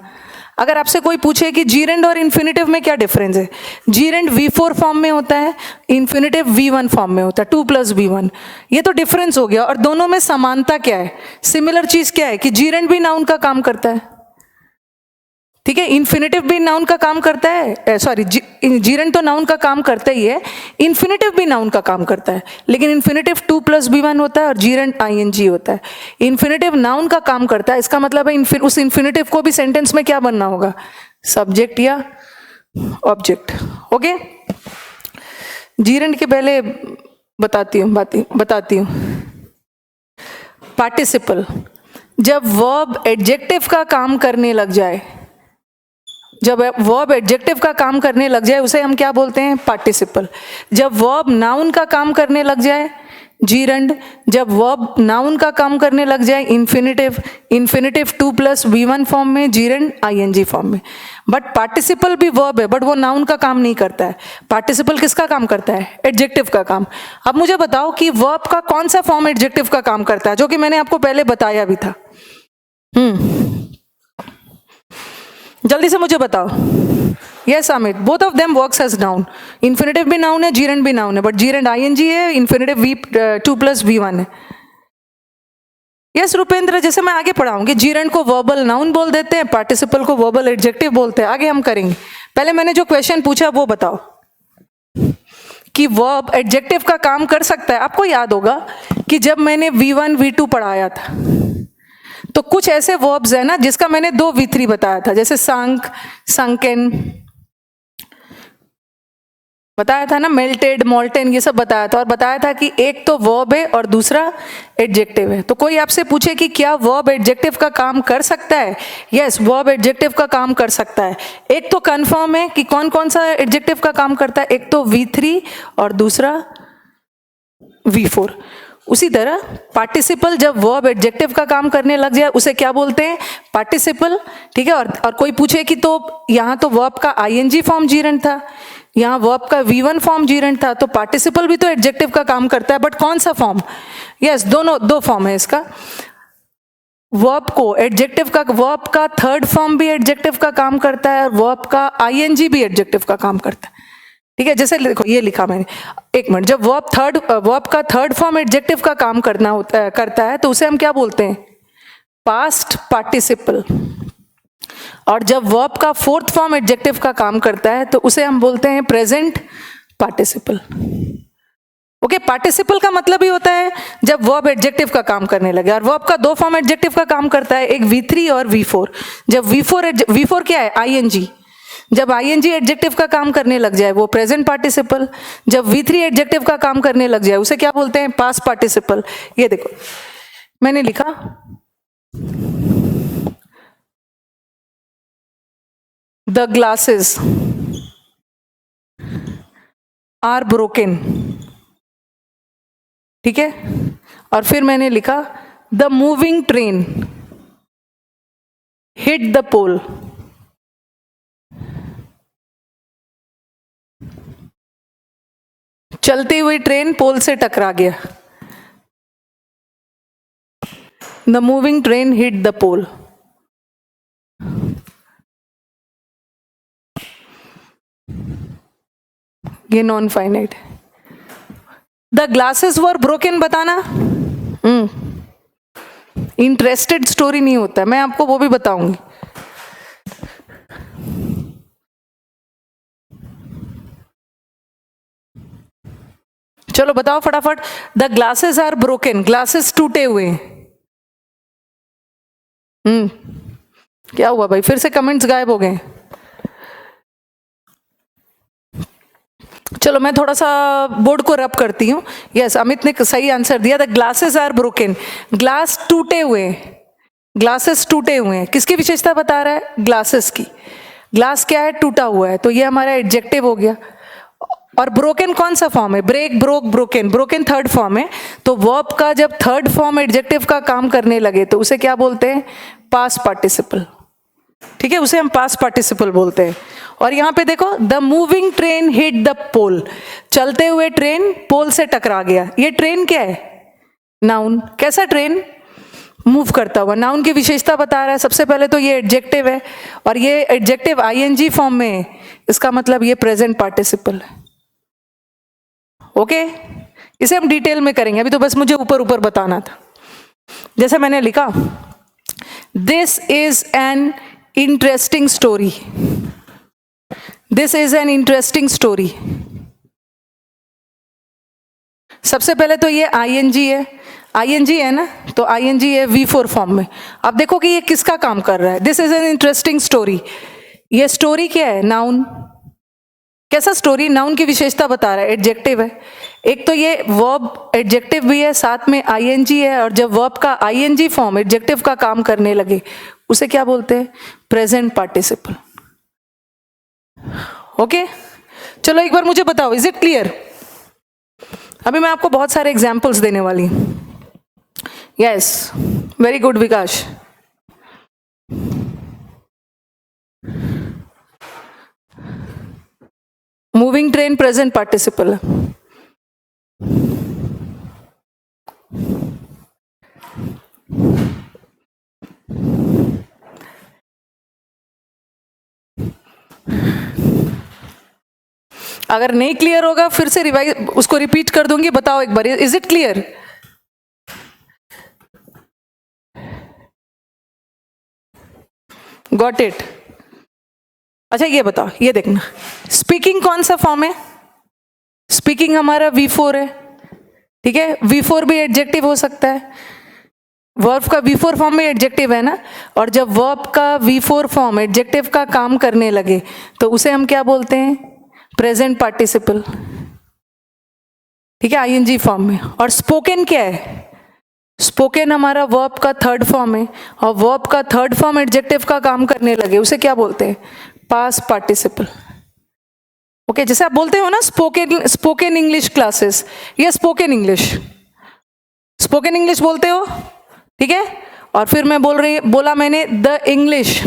Speaker 1: अगर आपसे कोई पूछे कि जीरेंड और इन्फिनेटिव में क्या डिफरेंस है, जीरेंड V4 फॉर्म में होता है, इन्फिनेटिव V1 फॉर्म में होता है, 2 + V1। ये तो डिफरेंस हो गया। और दोनों में समानता क्या है, सिमिलर चीज क्या है कि जीरेंड भी नाउन का काम करता है। ठीक है, इन्फिनेटिव भी नाउन का काम करता है, सॉरी जीरेंड तो नाउन का काम करता ही है, इन्फिनेटिव भी नाउन का काम करता है, लेकिन इन्फिनेटिव 2 + V1 होता है और जीरेंड आईएनजी होता है। इन्फिनेटिव नाउन का काम करता है, इसका मतलब है उस इन्फिनेटिव को भी सेंटेंस में क्या बनना होगा, सब्जेक्ट या ऑब्जेक्ट। ओके, जीरेंड के पहले बताती हूँ पार्टिसिपल। जब वर्ब एडजेक्टिव का काम करने लग जाए, जब वर्ब एडजेक्टिव का काम करने लग जाए उसे हम क्या बोलते हैं, पार्टिसिपल। जब वर्ब नाउन का काम करने लग जाए, जीरेंड। जब वर्ब नाउन का काम करने लग जाए, इन्फिनेटिव। इन्फिनेटिव 2 + V1 फॉर्म में, जीरेंड आईएनजी फॉर्म में। बट पार्टिसिपल भी वर्ब है, बट वो नाउन का काम नहीं करता है। पार्टिसिपल किसका काम करता है, एडजेक्टिव का काम। अब मुझे बताओ कि वर्ब का कौन सा फॉर्म एडजेक्टिव का काम करता है, जो कि मैंने आपको पहले बताया भी था। जल्दी से मुझे बताओ। Yes Amit, both of them works as noun. Infinitive भी नाउन है, जीरेंड भी नाउन है, बट जीरेंड आईएनजी है, इन्फिनेटिव 2 + V1 है। यस रुपेंद्र, जैसे मैं आगे पढ़ाऊंगी, जीरेंड को वर्बल नाउन बोल देते हैं, पार्टिसिपल को वर्बल एडजेक्टिव बोलते हैं। आगे हम करेंगे, पहले मैंने जो क्वेश्चन पूछा वो बताओ कि वर्ब एडजेक्टिव का काम कर सकता है। आपको याद होगा कि जब मैंने V1 V2 पढ़ाया था तो कुछ ऐसे वर्ब्स है ना जिसका मैंने 2 V3 बताया था, जैसे संक, संकन बताया था ना, मेल्टेड, मोल्टेन, ये सब बताया था। और बताया था कि एक तो वर्ब है और दूसरा एडजेक्टिव है। तो कोई आपसे पूछे कि क्या वर्ब एडजेक्टिव का काम कर सकता है, यस, वर्ब एडजेक्टिव का काम कर सकता है। एक तो कंफर्म है कि कौन कौन सा एडजेक्टिव का काम करता है, एक तो V3 और दूसरा V4। उसी तरह पार्टिसिपल जब वर्ब एडजेक्टिव का काम करने लग जाए उसे क्या बोलते हैं, पार्टिसिपल। ठीक है, और कोई पूछे कि तो यहाँ तो वर्ब का आईएनजी फॉर्म जीरेंड था, यहाँ वर्ब का V1 फॉर्म जीरेंड था, तो पार्टिसिपल भी तो एडजेक्टिव का काम करता है, बट कौन सा फॉर्म, यस, दोनों, 2 फॉर्म है इसका। वर्ब को एडजेक्टिव का, वर्ब का 3rd फॉर्म भी एडजेक्टिव का काम करता है और वर्ब का आईएनजी भी एडजेक्टिव का काम करता है। ठीक है, जैसे देखो ये लिखा मैंने, एक मिनट, जब वर्ब का 3rd फॉर्म एडजेक्टिव का काम करता है तो उसे हम क्या बोलते हैं, पास्ट पार्टिसिपल। और जब वर्ब का 4th फॉर्म एडजेक्टिव का काम करता है तो उसे हम बोलते हैं प्रेजेंट पार्टिसिपल। ओके, पार्टिसिपल का मतलब ही होता है जब वर्ब एडजेक्टिव का काम करने लगे। और वर्ब का 2 फॉर्म एडजेक्टिव का काम करता है, एक V3 और V4। जब V4 क्या है, आईएनजी। जब आईएनजी एडजेक्टिव का काम करने लग जाए वो प्रेजेंट पार्टिसिपल। जब V3 एडजेक्टिव का काम करने लग जाए उसे क्या बोलते हैं, पास्ट पार्टिसिपल। ये देखो मैंने लिखा, द ग्लासेस आर ब्रोकन। ठीक है, और फिर मैंने लिखा, the moving train hit the pole. चलती हुई ट्रेन पोल से टकरा गया, the moving train hit the pole. ये non finite. The glasses were broken बताना, इंटरेस्टेड स्टोरी नहीं होता है, मैं आपको वो भी बताऊंगी। चलो बताओ फटाफट, the glasses are broken, glasses टूटे हुए। क्या हुआ भाई, फिर से कमेंट्स गायब हो गए। चलो मैं थोड़ा सा बोर्ड को रब करती हूँ। यस, अमित ने सही आंसर दिया, the glasses are broken, glass टूटे हुए, ग्लासेस टूटे हुए हैं। किसकी विशेषता बता रहा है? ग्लासेस की। ग्लास क्या है? टूटा हुआ है, तो ये हमारा एडजेक्टिव हो गया। और ब्रोकन कौन सा फॉर्म है? Break, broke, broken. Broken third form है, तो वर्ब का जब थर्ड फॉर्म एडजेक्टिव का काम करने लगे तो उसे क्या बोलते हैं? Past participle. ठीक है, उसे हम पास्ट पार्टिसिपल बोलते हैं। और यहां पे देखो, the moving train hit the pole, चलते हुए ट्रेन पोल से टकरा गया। ये ट्रेन क्या है? नाउन। कैसा ट्रेन? मूव करता हुआ। नाउन की विशेषता बता रहा है। सबसे पहले तो ये एडजेक्टिव है, और ये एडजेक्टिव आईएनजी फॉर्म में है, इसका मतलब ये प्रेजेंट पार्टिसिपल है। ओके, इसे हम डिटेल में करेंगे, अभी तो बस मुझे ऊपर ऊपर बताना था। जैसे मैंने लिखा, this is an interesting story, this is an interesting story. सबसे पहले तो ये आईएनजी है, आईएनजी है ना, तो आईएनजी है V4 फॉर्म में। अब देखो कि ये किसका काम कर रहा है? This is an interesting story. ये स्टोरी क्या है? नाउन। कैसा स्टोरी? नाउन की विशेषता बता रहा है, एडजेक्टिव है। एक तो ये वर्ब एडजेक्टिव भी है, साथ में आईएनजी है, और जब वर्ब का आईएनजी फॉर्म एडजेक्टिव का काम करने लगे उसे क्या बोलते हैं? Present participle. ओके, चलो एक बार मुझे बताओ, इज इट क्लियर? अभी मैं आपको बहुत सारे एग्जाम्पल्स देने वाली हूं। Yes, very good Vikas. Moving train present participle. अगर नहीं क्लियर होगा फिर से रिवाइज उसको रिपीट कर दूंगी, बताओ एक बार, is it clear? Got it? अच्छा ये बताओ, ये देखना, स्पीकिंग कौन सा फॉर्म है? स्पीकिंग हमारा V4 है, ठीक है। V4 भी एडजेक्टिव हो सकता है, वर्ब का V4 फॉर्म में एडजेक्टिव है ना, और जब वर्ब का V4 फॉर्म एडजेक्टिव का काम करने लगे तो उसे हम क्या बोलते हैं? प्रेजेंट पार्टिसिपल, ठीक है, आईएनजी फॉर्म में। और स्पोकन क्या है? स्पोकन हमारा वर्ब का थर्ड फॉर्म है, और वर्ब का थर्ड फॉर्म एडजेक्टिव का काम करने लगे उसे क्या बोलते हैं? Past participle. ओके, जैसे आप बोलते हो ना स्पोकन इंग्लिश क्लासेस, या स्पोकन इंग्लिश, स्पोकन इंग्लिश बोलते हो, ठीक है। और फिर मैं बोला मैंने द इंग्लिश,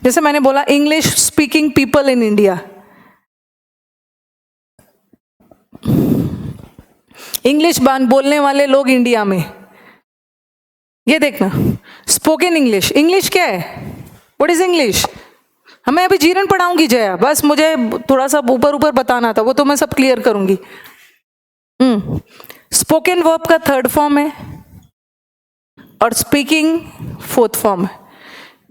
Speaker 1: जैसे मैंने बोला English speaking people in India, English बोलने वाले लोग इंडिया में। ये देखना, स्पोकन इंग्लिश। इंग्लिश क्या है? What is English? हमें अभी जीरन पढ़ाऊंगी जया, बस मुझे थोड़ा सा ऊपर ऊपर बताना था, वो तो मैं सब क्लियर करूंगी। स्पोकन वर्ब का थर्ड फॉर्म है और स्पीकिंग फोर्थ फॉर्म है।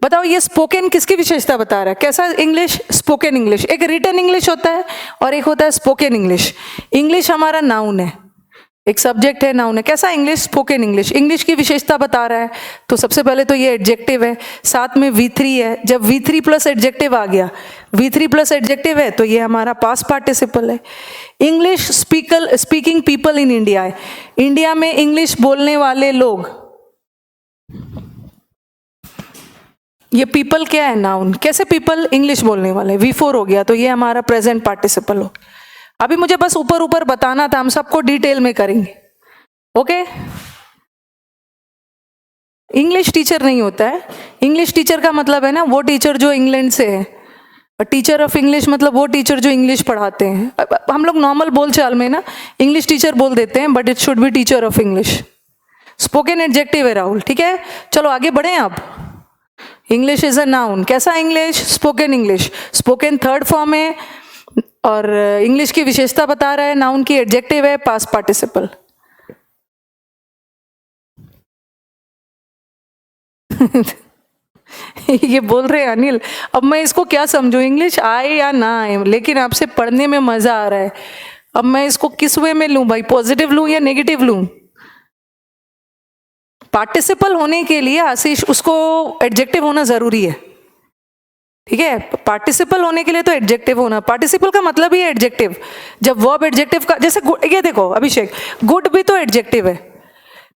Speaker 1: बताओ ये स्पोकन किसकी विशेषता बता रहा है? कैसा इंग्लिश? Spoken English. एक रिटन इंग्लिश होता है और एक होता है स्पोकन इंग्लिश। इंग्लिश हमारा नाउन है, एक सब्जेक्ट है, नाउन है। कैसा इंग्लिश? Spoken English. इंग्लिश की विशेषता बता रहा है, तो सबसे पहले तो ये एडजेक्टिव है, साथ में V3 है। जब V3 प्लस एडजेक्टिव आ गया, V3 प्लस एडजेक्टिव है, तो ये हमारा पास्ट पार्टिसिपल है। English speaking people in India है, इंडिया में इंग्लिश बोलने वाले लोग। ये पीपल क्या है? नाउन। कैसे पीपल? इंग्लिश बोलने वाले। V4 हो गया, तो ये हमारा प्रेजेंट पार्टिसिपल हो। अभी मुझे बस ऊपर ऊपर बताना था, हम सबको डिटेल में करेंगे। ओके, इंग्लिश टीचर नहीं होता है। इंग्लिश टीचर का मतलब है ना वो टीचर जो इंग्लैंड से है, और टीचर ऑफ इंग्लिश मतलब वो टीचर जो इंग्लिश पढ़ाते हैं। हम लोग नॉर्मल बोलचाल में ना इंग्लिश टीचर बोल देते हैं, but it should be teacher of English. Spoken adjective है राहुल, ठीक है। चलो आगे बढ़े आप। English is a noun. कैसा English? Spoken English. Spoken third form है, और इंग्लिश की विशेषता बता रहा है, नाउन की एडजेक्टिव है, पास्ट पार्टिसिपल। ये बोल रहे हैं अनिल, अब मैं इसको क्या समझूं, इंग्लिश आए या ना आए, लेकिन आपसे पढ़ने में मजा आ रहा है। अब मैं इसको किस वे में लूं भाई, पॉजिटिव लूं या नेगेटिव लूं? पार्टिसिपल होने के लिए आशीष उसको एडजेक्टिव होना जरूरी है, ठीक है? पार्टिसिपल होने के लिए तो एडजेक्टिव होना, पार्टिसिपल का मतलब ही है एडजेक्टिव। जब वर्ब एडजेक्टिव का, जैसे ये देखो अभिषेक, गुड भी तो एडजेक्टिव है,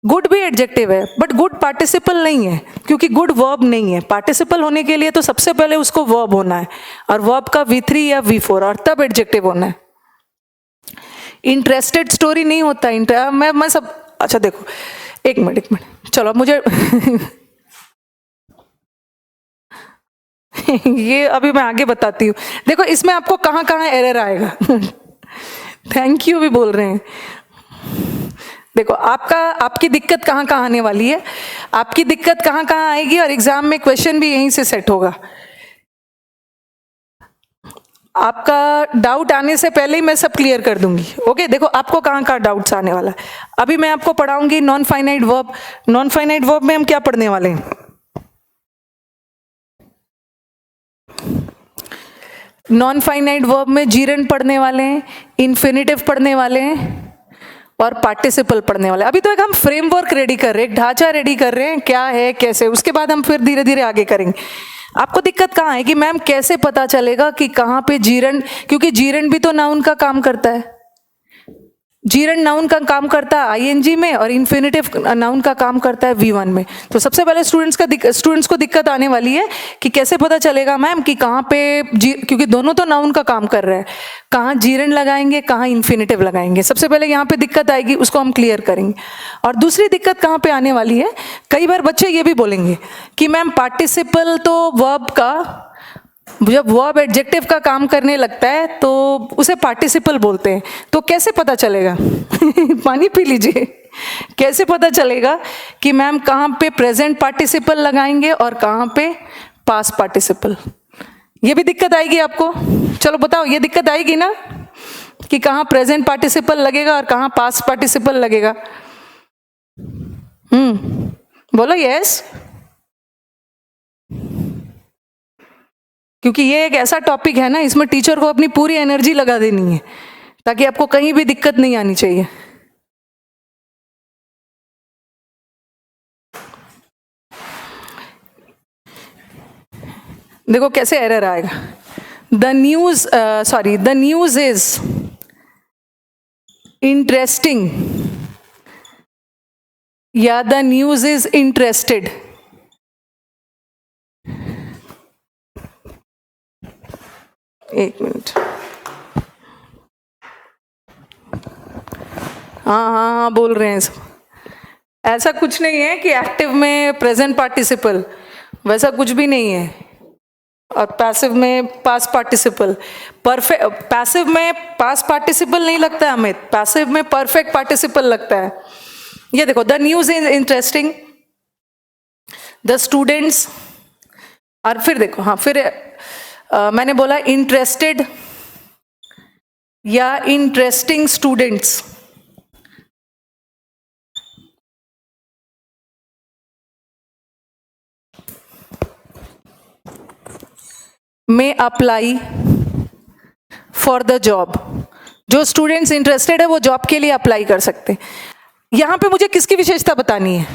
Speaker 1: गुड भी एडजेक्टिव है, बट गुड पार्टिसिपल नहीं है, क्योंकि गुड वर्ब नहीं है। पार्टिसिपल होने के लिए तो सबसे पहले उसको वर्ब होना है, और वर्ब का V3 या V4, और तब एडजेक्टिव होना है। इंटरेस्टेड स्टोरी नहीं होता, मैं सब, अच्छा देखो, एक मिनट चलो अब मुझे ये अभी मैं आगे बताती हूँ। देखो इसमें आपको कहाँ कहाँ एरर आएगा। थैंक यू भी बोल रहे हैं। देखो आपकी दिक्कत कहाँ कहाँ आने वाली है, आपकी दिक्कत कहाँ कहाँ आएगी, और एग्जाम में क्वेश्चन भी यहीं से सेट होगा। आपका डाउट आने से पहले ही मैं सब क्लियर कर दूंगी। ओके, देखो आपको कहाँ कहाँ डाउट्स आने वाला है। अभी मैं आपको पढ़ाऊंगी non finite verb. Non finite verb में हम क्या पढ़ने वाले हैं? नॉन फाइनाइट वर्ब में जीरंड पढ़ने वाले हैं, इन्फिनिटिव पढ़ने वाले हैं, और पार्टिसिपल पढ़ने वाले। अभी तो एक हम फ्रेमवर्क रेडी कर रहे हैं, एक ढांचा रेडी कर रहे हैं, क्या है कैसे, उसके बाद हम फिर धीरे धीरे आगे करेंगे। आपको दिक्कत कहाँ है कि मैम कैसे पता चलेगा कि कहाँ पे जीरंड, क्योंकि जीरंड भी तो नाउन का काम करता है, जीरंड नाउन का काम करता है आईएनजी में, और इन्फिनिटिव नाउन का काम करता है V1 में। तो सबसे पहले स्टूडेंट्स को दिक्कत आने वाली है कि कैसे पता चलेगा मैम कि कहाँ पे क्योंकि दोनों तो नाउन का काम कर रहे हैं, कहाँ जीरंड लगाएंगे, कहाँ इन्फिनिटिव लगाएंगे। सबसे पहले यहाँ पे दिक्कत आएगी, उसको हम क्लियर करेंगे। और दूसरी दिक्कत कहाँ पे आने वाली है, कई बार बच्चे ये भी बोलेंगे कि मैम पार्टिसिपल तो वर्ब का, जब वर्ब एडजेक्टिव का काम करने लगता है तो उसे पार्टिसिपल बोलते हैं, तो कैसे पता चलेगा? पानी पी लीजिए। कैसे पता चलेगा कि मैम कहाँ पे प्रेजेंट पार्टिसिपल लगाएंगे और कहाँ पे पास्ट पार्टिसिपल? ये भी दिक्कत आएगी आपको। चलो बताओ, ये दिक्कत आएगी ना कि कहाँ प्रेजेंट पार्टिसिपल लगेगा और कहाँ पास्ट पार्टिसिपल लगेगा? बोलो यस। क्योंकि ये एक ऐसा टॉपिक है ना, इसमें टीचर को अपनी पूरी एनर्जी लगा देनी है ताकि आपको कहीं भी दिक्कत नहीं आनी चाहिए। देखो कैसे एरर आएगा। द न्यूज इज इंटरेस्टिंग या द न्यूज इज इंटरेस्टेड। एक मिनट, हाँ बोल रहे हैं सब। ऐसा कुछ नहीं है कि एक्टिव में प्रेजेंट पार्टिसिपल, वैसा कुछ भी नहीं है। और पैसिव में पास्ट पार्टिसिपल, पैसिव में पास्ट पार्टिसिपल नहीं लगता है अमित, पैसिव में परफेक्ट पार्टिसिपल लगता है। ये देखो, the news is interesting, the students, और फिर देखो, हाँ फिर मैंने बोला इंटरेस्टेड या इंटरेस्टिंग स्टूडेंट्स। में अप्लाई फॉर द जॉब। जो स्टूडेंट्स इंटरेस्टेड है वो जॉब के लिए अप्लाई कर सकते हैं। यहां पे मुझे किसकी विशेषता बतानी है?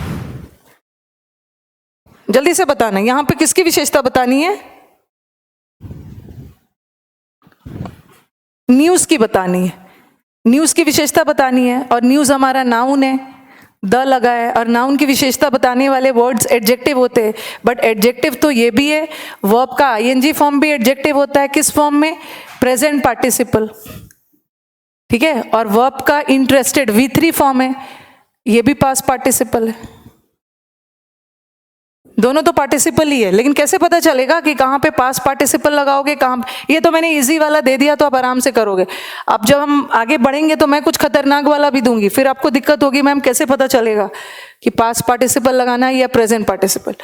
Speaker 1: जल्दी से बताना, यहां पे किसकी विशेषता बतानी है? न्यूज की बतानी है, न्यूज की विशेषता बतानी है। और न्यूज हमारा नाउन है, द लगा है, और नाउन की विशेषता बताने वाले वर्ड्स एडजेक्टिव होते हैं। बट एडजेक्टिव तो ये भी है, वर्ब का आईएनजी फॉर्म भी एडजेक्टिव होता है। किस फॉर्म में? प्रेजेंट पार्टिसिपल, ठीक है। और वर्ब का इंटरेस्टेड V3 फॉर्म है, ये भी पास्ट पार्टिसिपल है। दोनों तो पार्टिसिपल ही है, लेकिन कैसे पता चलेगा कि कहाँ पे पास्ट पार्टिसिपल लगाओगे, कहाँ? ये तो मैंने इजी वाला दे दिया, तो आप आराम से करोगे। अब जब हम आगे बढ़ेंगे तो मैं कुछ खतरनाक वाला भी दूंगी, फिर आपको दिक्कत होगी मैम कैसे पता चलेगा कि पास्ट पार्टिसिपल लगाना है या प्रेजेंट पार्टिसिपल।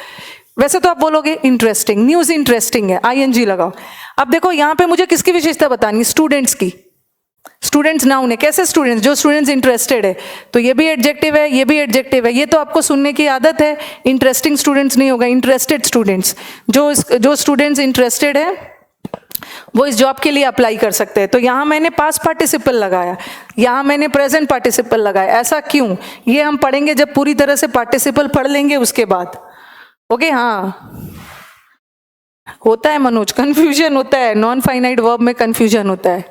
Speaker 1: वैसे तो आप बोलोगे इंटरेस्टिंग, न्यूज इंटरेस्टिंग है, आईएनजी लगाओ। अब देखो यहाँ पे मुझे किसकी विशेषता बतानी? स्टूडेंट्स की। स्टूडेंट्स नाउन है, कैसे स्टूडेंट्स? जो स्टूडेंट्स इंटरेस्टेड है, तो ये भी एडजेक्टिव है, ये भी एडजेक्टिव है। ये तो आपको सुनने की आदत है, इंटरेस्टिंग स्टूडेंट्स नहीं होगा, इंटरेस्टेड स्टूडेंट्स। जो स्टूडेंट्स इंटरेस्टेड है वो इस जॉब के लिए अप्लाई कर सकते हैं। तो यहाँ मैंने पास्ट पार्टिसिपल लगाया, यहाँ मैंने प्रेजेंट पार्टिसिपल लगाया। ऐसा क्यों? ये हम पढ़ेंगे जब पूरी तरह से पार्टिसिपल पढ़ लेंगे उसके बाद। ओके, हाँ होता है मनोज, कंफ्यूजन होता है, नॉन फाइनाइट वर्ब में कंफ्यूजन होता है,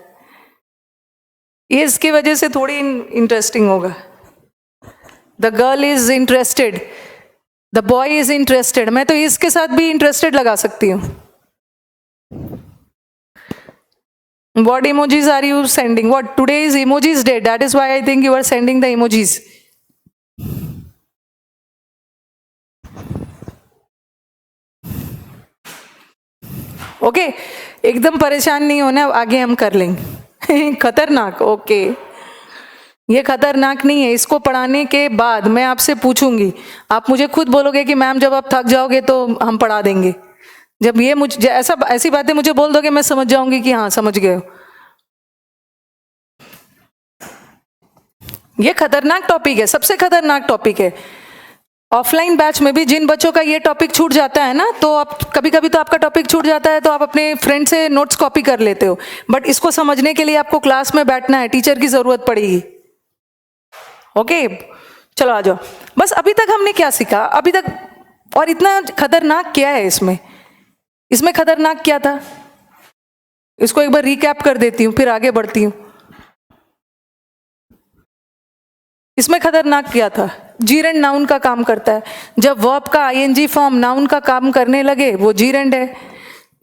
Speaker 1: ये इसकी वजह से थोड़ी इंटरेस्टिंग होगा। The girl is interested, the boy is interested, मैं तो इसके साथ भी इंटरेस्टेड लगा सकती हूँ। What emojis are you sending? What, today is emojis day, that is why I think you are sending the emojis. Okay, एकदम परेशान नहीं होना, आगे हम कर लेंगे। खतरनाक, ओके ये खतरनाक नहीं है। इसको पढ़ाने के बाद मैं आपसे पूछूंगी, आप मुझे खुद बोलोगे कि मैम जब आप थक जाओगे तो हम पढ़ा देंगे। जब ये मुझे ऐसी बातें मुझे बोल दोगे, मैं समझ जाऊंगी कि हाँ समझ गए हो। ये खतरनाक टॉपिक है, सबसे खतरनाक टॉपिक है। ऑफलाइन बैच में भी जिन बच्चों का ये टॉपिक छूट जाता है ना, तो आप कभी कभी तो आपका टॉपिक छूट जाता है तो आप अपने फ्रेंड से नोट्स कॉपी कर लेते हो, बट इसको समझने के लिए आपको क्लास में बैठना है, टीचर की जरूरत पड़ेगी। ओके चलो आ जाओ। बस अभी तक हमने क्या सीखा अभी तक, और इतना खतरनाक क्या है इसमें? इसमें खतरनाक क्या था, इसको एक बार रिकैप कर देती हूँ फिर आगे बढ़ती हूँ। इसमें खतरनाक क्या था? जीरेंड नाउन का काम करता है। जब वर्ब का आईएनजी फॉर्म नाउन का काम करने लगे वो जीरेंड है।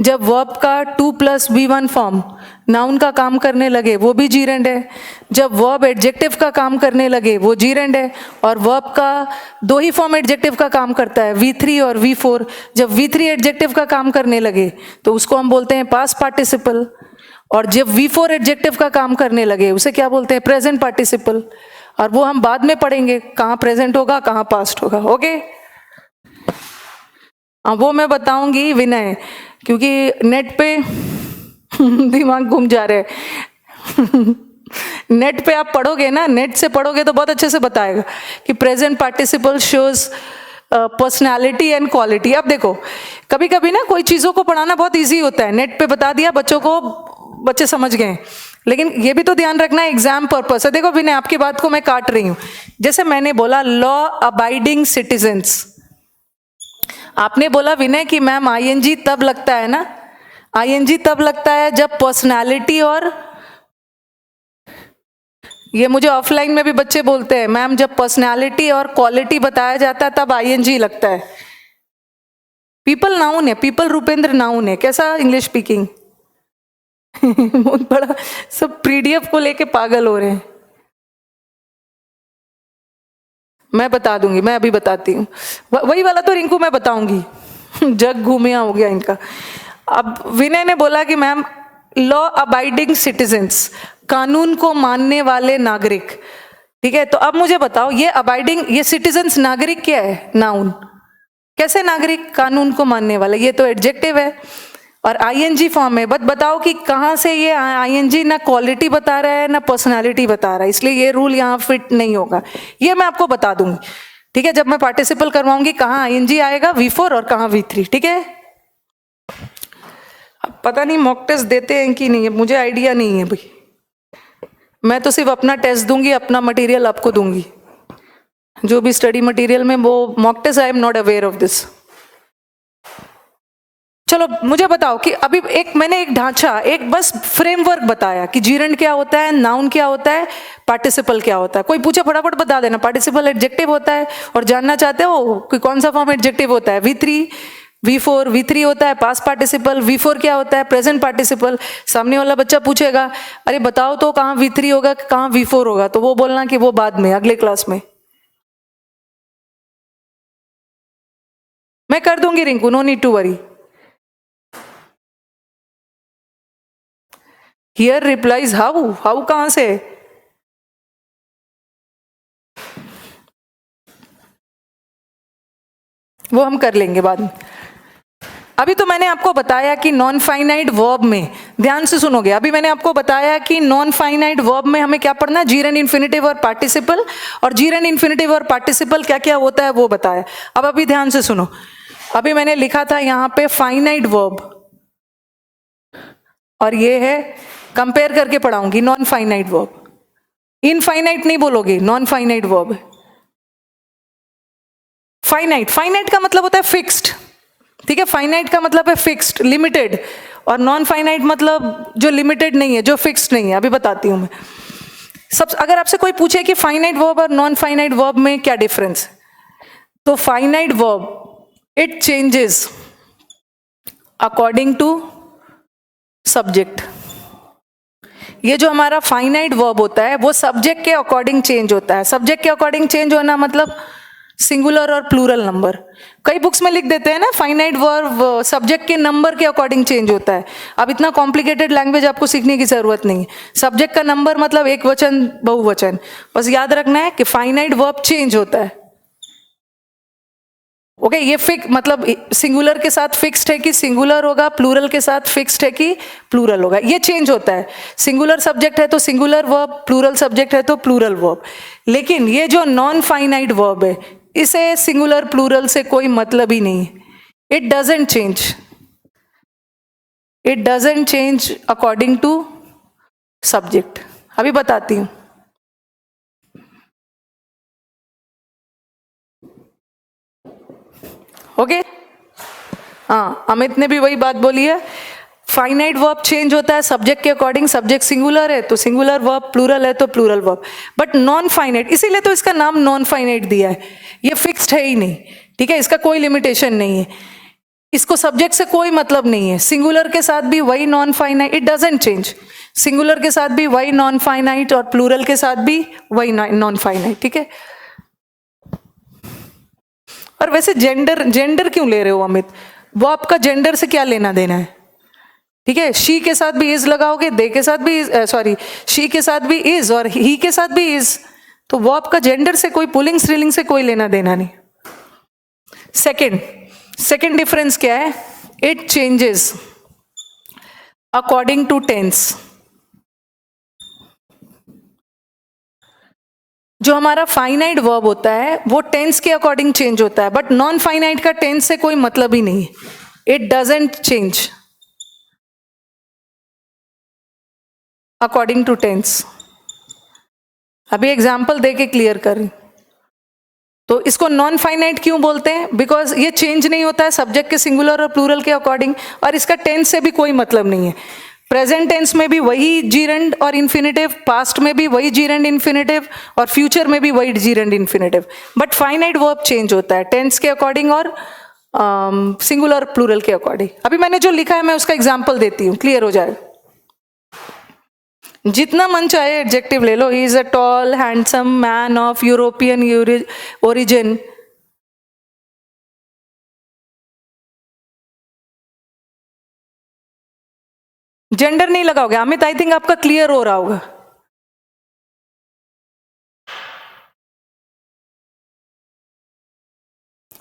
Speaker 1: जब वर्ब का 2+V1 फॉर्म नाउन का काम करने लगे वो भी जीरेंड है। जब वर्ब एडजेक्टिव का काम करने लगे वो जीरेंड है। और वर्ब का 2 ही फॉर्म एडजेक्टिव का काम करता है, V3 और V4। जब V3 एडजेक्टिव का काम करने लगे तो उसको हम बोलते हैं पास्ट पार्टिसिपल, और जब V4 एडजेक्टिव का काम करने लगे उसे क्या बोलते हैं? Present participle. और वो हम बाद में पढ़ेंगे, कहाँ प्रेजेंट होगा कहाँ पास्ट होगा। ओके वो मैं बताऊंगी विनय, क्योंकि नेट पे दिमाग घूम जा रहे हैं। नेट पे आप पढ़ोगे ना, नेट से पढ़ोगे तो बहुत अच्छे से बताएगा कि present participle shows personality and quality. अब देखो कभी कभी ना कोई चीज़ों को पढ़ाना बहुत इजी होता है, नेट पे बता दिया बच्चों को, बच्चे समझ गए, लेकिन ये भी तो ध्यान रखना है एग्जाम पर्पस है। देखो विनय आपकी बात को मैं काट रही हूँ, जैसे मैंने बोला लॉ अबाइडिंग सिटीजन्स, आपने बोला विनय कि मैम आईएनजी तब लगता है ना, आईएनजी तब लगता है जब पर्सनालिटी, और ये मुझे ऑफलाइन में भी बच्चे बोलते हैं मैम जब पर्सनालिटी और क्वालिटी बताया जाता है तब आईएनजी लगता है। पीपल नाउन है, पीपल रूपेंद्र नाउन है, कैसा इंग्लिश स्पीकिंग। बहुत बड़ा, सब पीडीएफ को लेके पागल हो रहे हैं। मैं बता दूंगी, मैं अभी बताती हूँ, वही वाला तो रिंकू मैं बताऊंगी। जग घूमिया हो गया इनका। अब विनय ने बोला कि मैम लॉ अबाइडिंग सिटीजन्स, कानून को मानने वाले नागरिक, ठीक है। तो अब मुझे बताओ ये अबाइडिंग, ये सिटीजन्स नागरिक क्या है? नाउन। कैसे नागरिक? कानून को मानने वाले, ये तो एडजेक्टिव है और आईएनजी फॉर्म है। बट बताओ कि कहाँ से ये आईएनजी ना क्वालिटी बता रहा है ना पर्सनालिटी बता रहा है, इसलिए ये रूल यहाँ फिट नहीं होगा। ये मैं आपको बता दूंगी, ठीक है, जब मैं पार्टिसिपल करवाऊंगी कहाँ आईएनजी आएगा V4 और कहाँ V3, ठीक है। अब पता नहीं मॉक टेस्ट देते हैं कि नहीं, मुझे आइडिया नहीं है भाई, मैं तो सिर्फ अपना टेस्ट दूंगी, अपना मटेरियल आपको दूंगी, जो भी स्टडी मटेरियल में वो mock test, I am not aware of this. चलो मुझे बताओ कि अभी मैंने एक ढांचा, एक बस फ्रेमवर्क बताया कि जीरेंड क्या होता है, नाउन क्या होता है, पार्टिसिपल क्या होता है। कोई पूछे फटाफट बता देना। पार्टिसिपल एडजेक्टिव होता है, और जानना चाहते हो कि कौन सा फॉर्म एडजेक्टिव होता है? V3 V4, V3 होता है पास्ट पार्टिसिपल, V4 क्या होता है? Present participle. सामने वाला बच्चा पूछेगा अरे बताओ तो कहाँ V3 होगा कहाँ V4 होगा, तो वो बोलना कि वो बाद में, अगले क्लास में मैं कर दूंगी Rinku, no need to worry. Here replies how, how कहां से? वो हम कर लेंगे बाद में। अभी तो मैंने आपको बताया कि नॉन फाइनाइट वर्ब में, ध्यान से सुनोगे, अभी मैंने आपको बताया कि नॉन फाइनाइट वर्ब में हमें क्या पढ़ना है, जीरन इन्फिनेटिव और पार्टिसिपल, और जीरन इन्फिनेटिव और पार्टिसिपल क्या क्या होता है वो बताया। अब अभी ध्यान से सुनो, अभी मैंने लिखा था यहां पे फाइनाइट वर्ब, और ये है, कंपेयर करके पढ़ाऊंगी नॉन फाइनाइट वर्ब, इनफाइनाइट नहीं बोलोगे, non finite verb. Finite, finite का मतलब होता है फिक्स्ड, ठीक है, फाइनाइट का मतलब है फिक्स्ड, लिमिटेड, और नॉन फाइनाइट मतलब जो लिमिटेड नहीं है, जो फिक्स्ड नहीं है। अभी बताती हूं मैं। सब अगर आपसे कोई पूछे कि फाइनाइट वर्ब और नॉन फाइनाइट वर्ब में क्या डिफरेंस है, तो finite verb it changes according to subject. ये जो हमारा फाइनाइट वर्ब होता है वो सब्जेक्ट के अकॉर्डिंग चेंज होता है। सब्जेक्ट के अकॉर्डिंग चेंज होना मतलब सिंगुलर और प्लूरल नंबर। कई बुक्स में लिख देते हैं ना फाइनाइट वर्ब सब्जेक्ट के नंबर के अकॉर्डिंग चेंज होता है। अब इतना कॉम्प्लिकेटेड लैंग्वेज आपको सीखने की जरूरत नहीं है। सब्जेक्ट का नंबर मतलब एक वचन बहुवचन, बस याद रखना है कि फाइनाइट वर्ब चेंज होता है। ओके, ये फिक्स मतलब सिंगुलर के साथ फिक्स्ड है कि सिंगुलर होगा, प्लूरल के साथ फिक्स्ड है कि प्लूरल होगा, ये चेंज होता है। सिंगुलर सब्जेक्ट है तो सिंगुलर वर्ब, प्लूरल सब्जेक्ट है तो प्लूरल वर्ब। लेकिन ये जो नॉन फाइनाइट वर्ब है इसे सिंगुलर प्लूरल से कोई मतलब ही नहीं है। It doesn't change, it doesn't change according to subject. अभी बताती हूं। ओके, हाँ, अमित ने भी वही बात बोली है। फाइनाइट वर्ब चेंज होता है सब्जेक्ट के अकॉर्डिंग। सब्जेक्ट सिंगुलर है तो सिंगुलर वर्ब, प्लूरल है तो plural verb. But non finite, इसीलिए तो इसका नाम नॉन फाइनाइट दिया है। ये फिक्स्ड है ही नहीं, ठीक है, इसका कोई लिमिटेशन नहीं है, इसको सब्जेक्ट से कोई मतलब नहीं है। सिंगुलर के साथ भी वही non finite, it doesn't change. Singular के साथ भी वही नॉन फाइनाइट और प्लूरल के साथ भी वही नॉन फाइनाइट, ठीक है। और वैसे जेंडर, जेंडर क्यों ले रहे हो अमित? वो आपका जेंडर से क्या लेना देना है, ठीक है। शी के साथ भी इज लगाओगे, दे के साथ भी सॉरी शी के साथ भी इज और ही के साथ भी इज, तो वो आपका जेंडर से कोई पुलिंग स्त्रीलिंग से कोई लेना देना नहीं। सेकंड डिफरेंस क्या है? It changes according to tense. जो हमारा फाइनाइट वर्ब होता है वो टेंस के अकॉर्डिंग चेंज होता है, बट नॉन फाइनाइट का टेंस से कोई मतलब ही नहीं है। It doesn't change according to tense. अभी एग्जाम्पल दे के क्लियर करें। तो इसको नॉन फाइनाइट क्यों बोलते हैं? बिकॉज ये चेंज नहीं होता है सब्जेक्ट के सिंगुलर और प्लूरल के अकॉर्डिंग, और इसका टेंस से भी कोई मतलब नहीं है। प्रेजेंट टेंस में भी वही जीरेंड और इन्फिनेटिव, पास्ट में भी वही जीरेंड इन्फिनेटिव, और फ्यूचर में भी वही जीरेंड infinitive. But finite verb change होता है टेंस के अकॉर्डिंग और सिंगुलर प्लूरल के अकॉर्डिंग। अभी मैंने जो लिखा है मैं उसका एग्जाम्पल देती हूँ, क्लियर हो जाए। जितना मन चाहे एडजेक्टिव ले लो। He is a tall handsome man of European origin. Gender नहीं लगाओगे अमित, आई थिंक आपका क्लियर हो रहा होगा।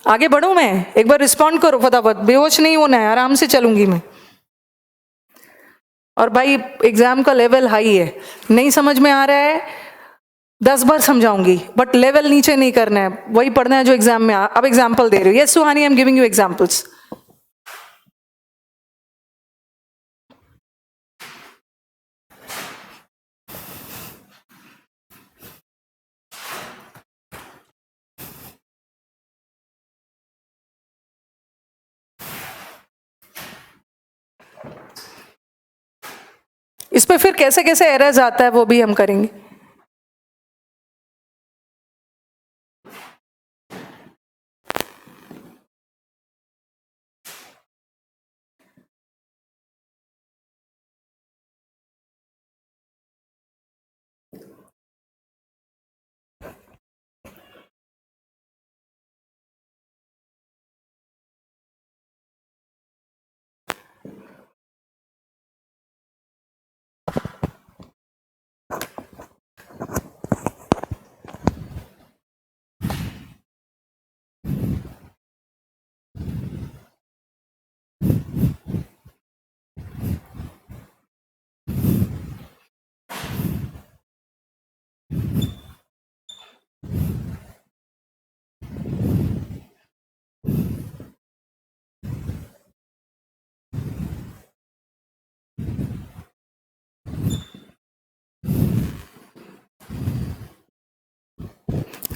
Speaker 1: आगे बढ़ूं मैं? एक बार रिस्पॉन्ड करो फटाफट, बेहोश नहीं होना है, आराम से चलूंगी मैं। और भाई एग्जाम का लेवल हाई है, नहीं समझ में आ रहा है 10 बार समझाऊंगी, बट लेवल नीचे नहीं करना है, वही पढ़ना है जो एग्जाम में अब एग्जाम्पल दे रही हूँ। Yes Suhani, I am giving you examples. इस पे फिर कैसे कैसे एरर्स आता है वो भी हम करेंगे।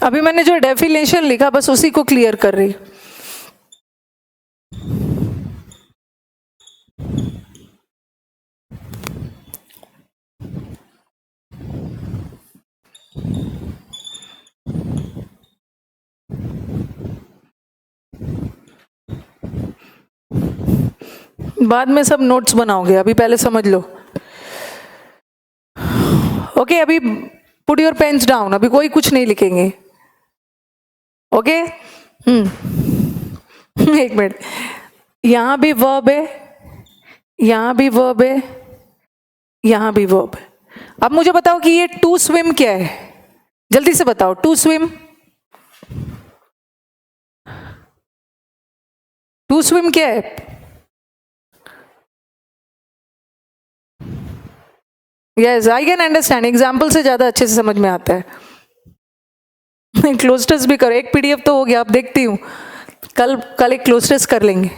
Speaker 1: अभी मैंने जो डेफिनेशन लिखा बस उसी को क्लियर कर रही। बाद में सब नोट्स बनाओगे, अभी पहले समझ लो। ओके, अभी पुट योर पेन्स डाउन, अभी कोई कुछ नहीं लिखेंगे। ओके एक मिनट, यहां भी वर्ब है, यहां भी वर्ब है, यहां भी वर्ब है। अब मुझे बताओ कि ये टू स्विम क्या है, जल्दी से बताओ। टू स्विम, टू स्विम क्या है? Yes, I can understand, example से ज्यादा अच्छे से समझ में आता है। क्लोज टेस्ट भी करो, एक पीडीएफ तो हो गया, अब देखती हूँ कल एक क्लोज टेस्ट कर लेंगे।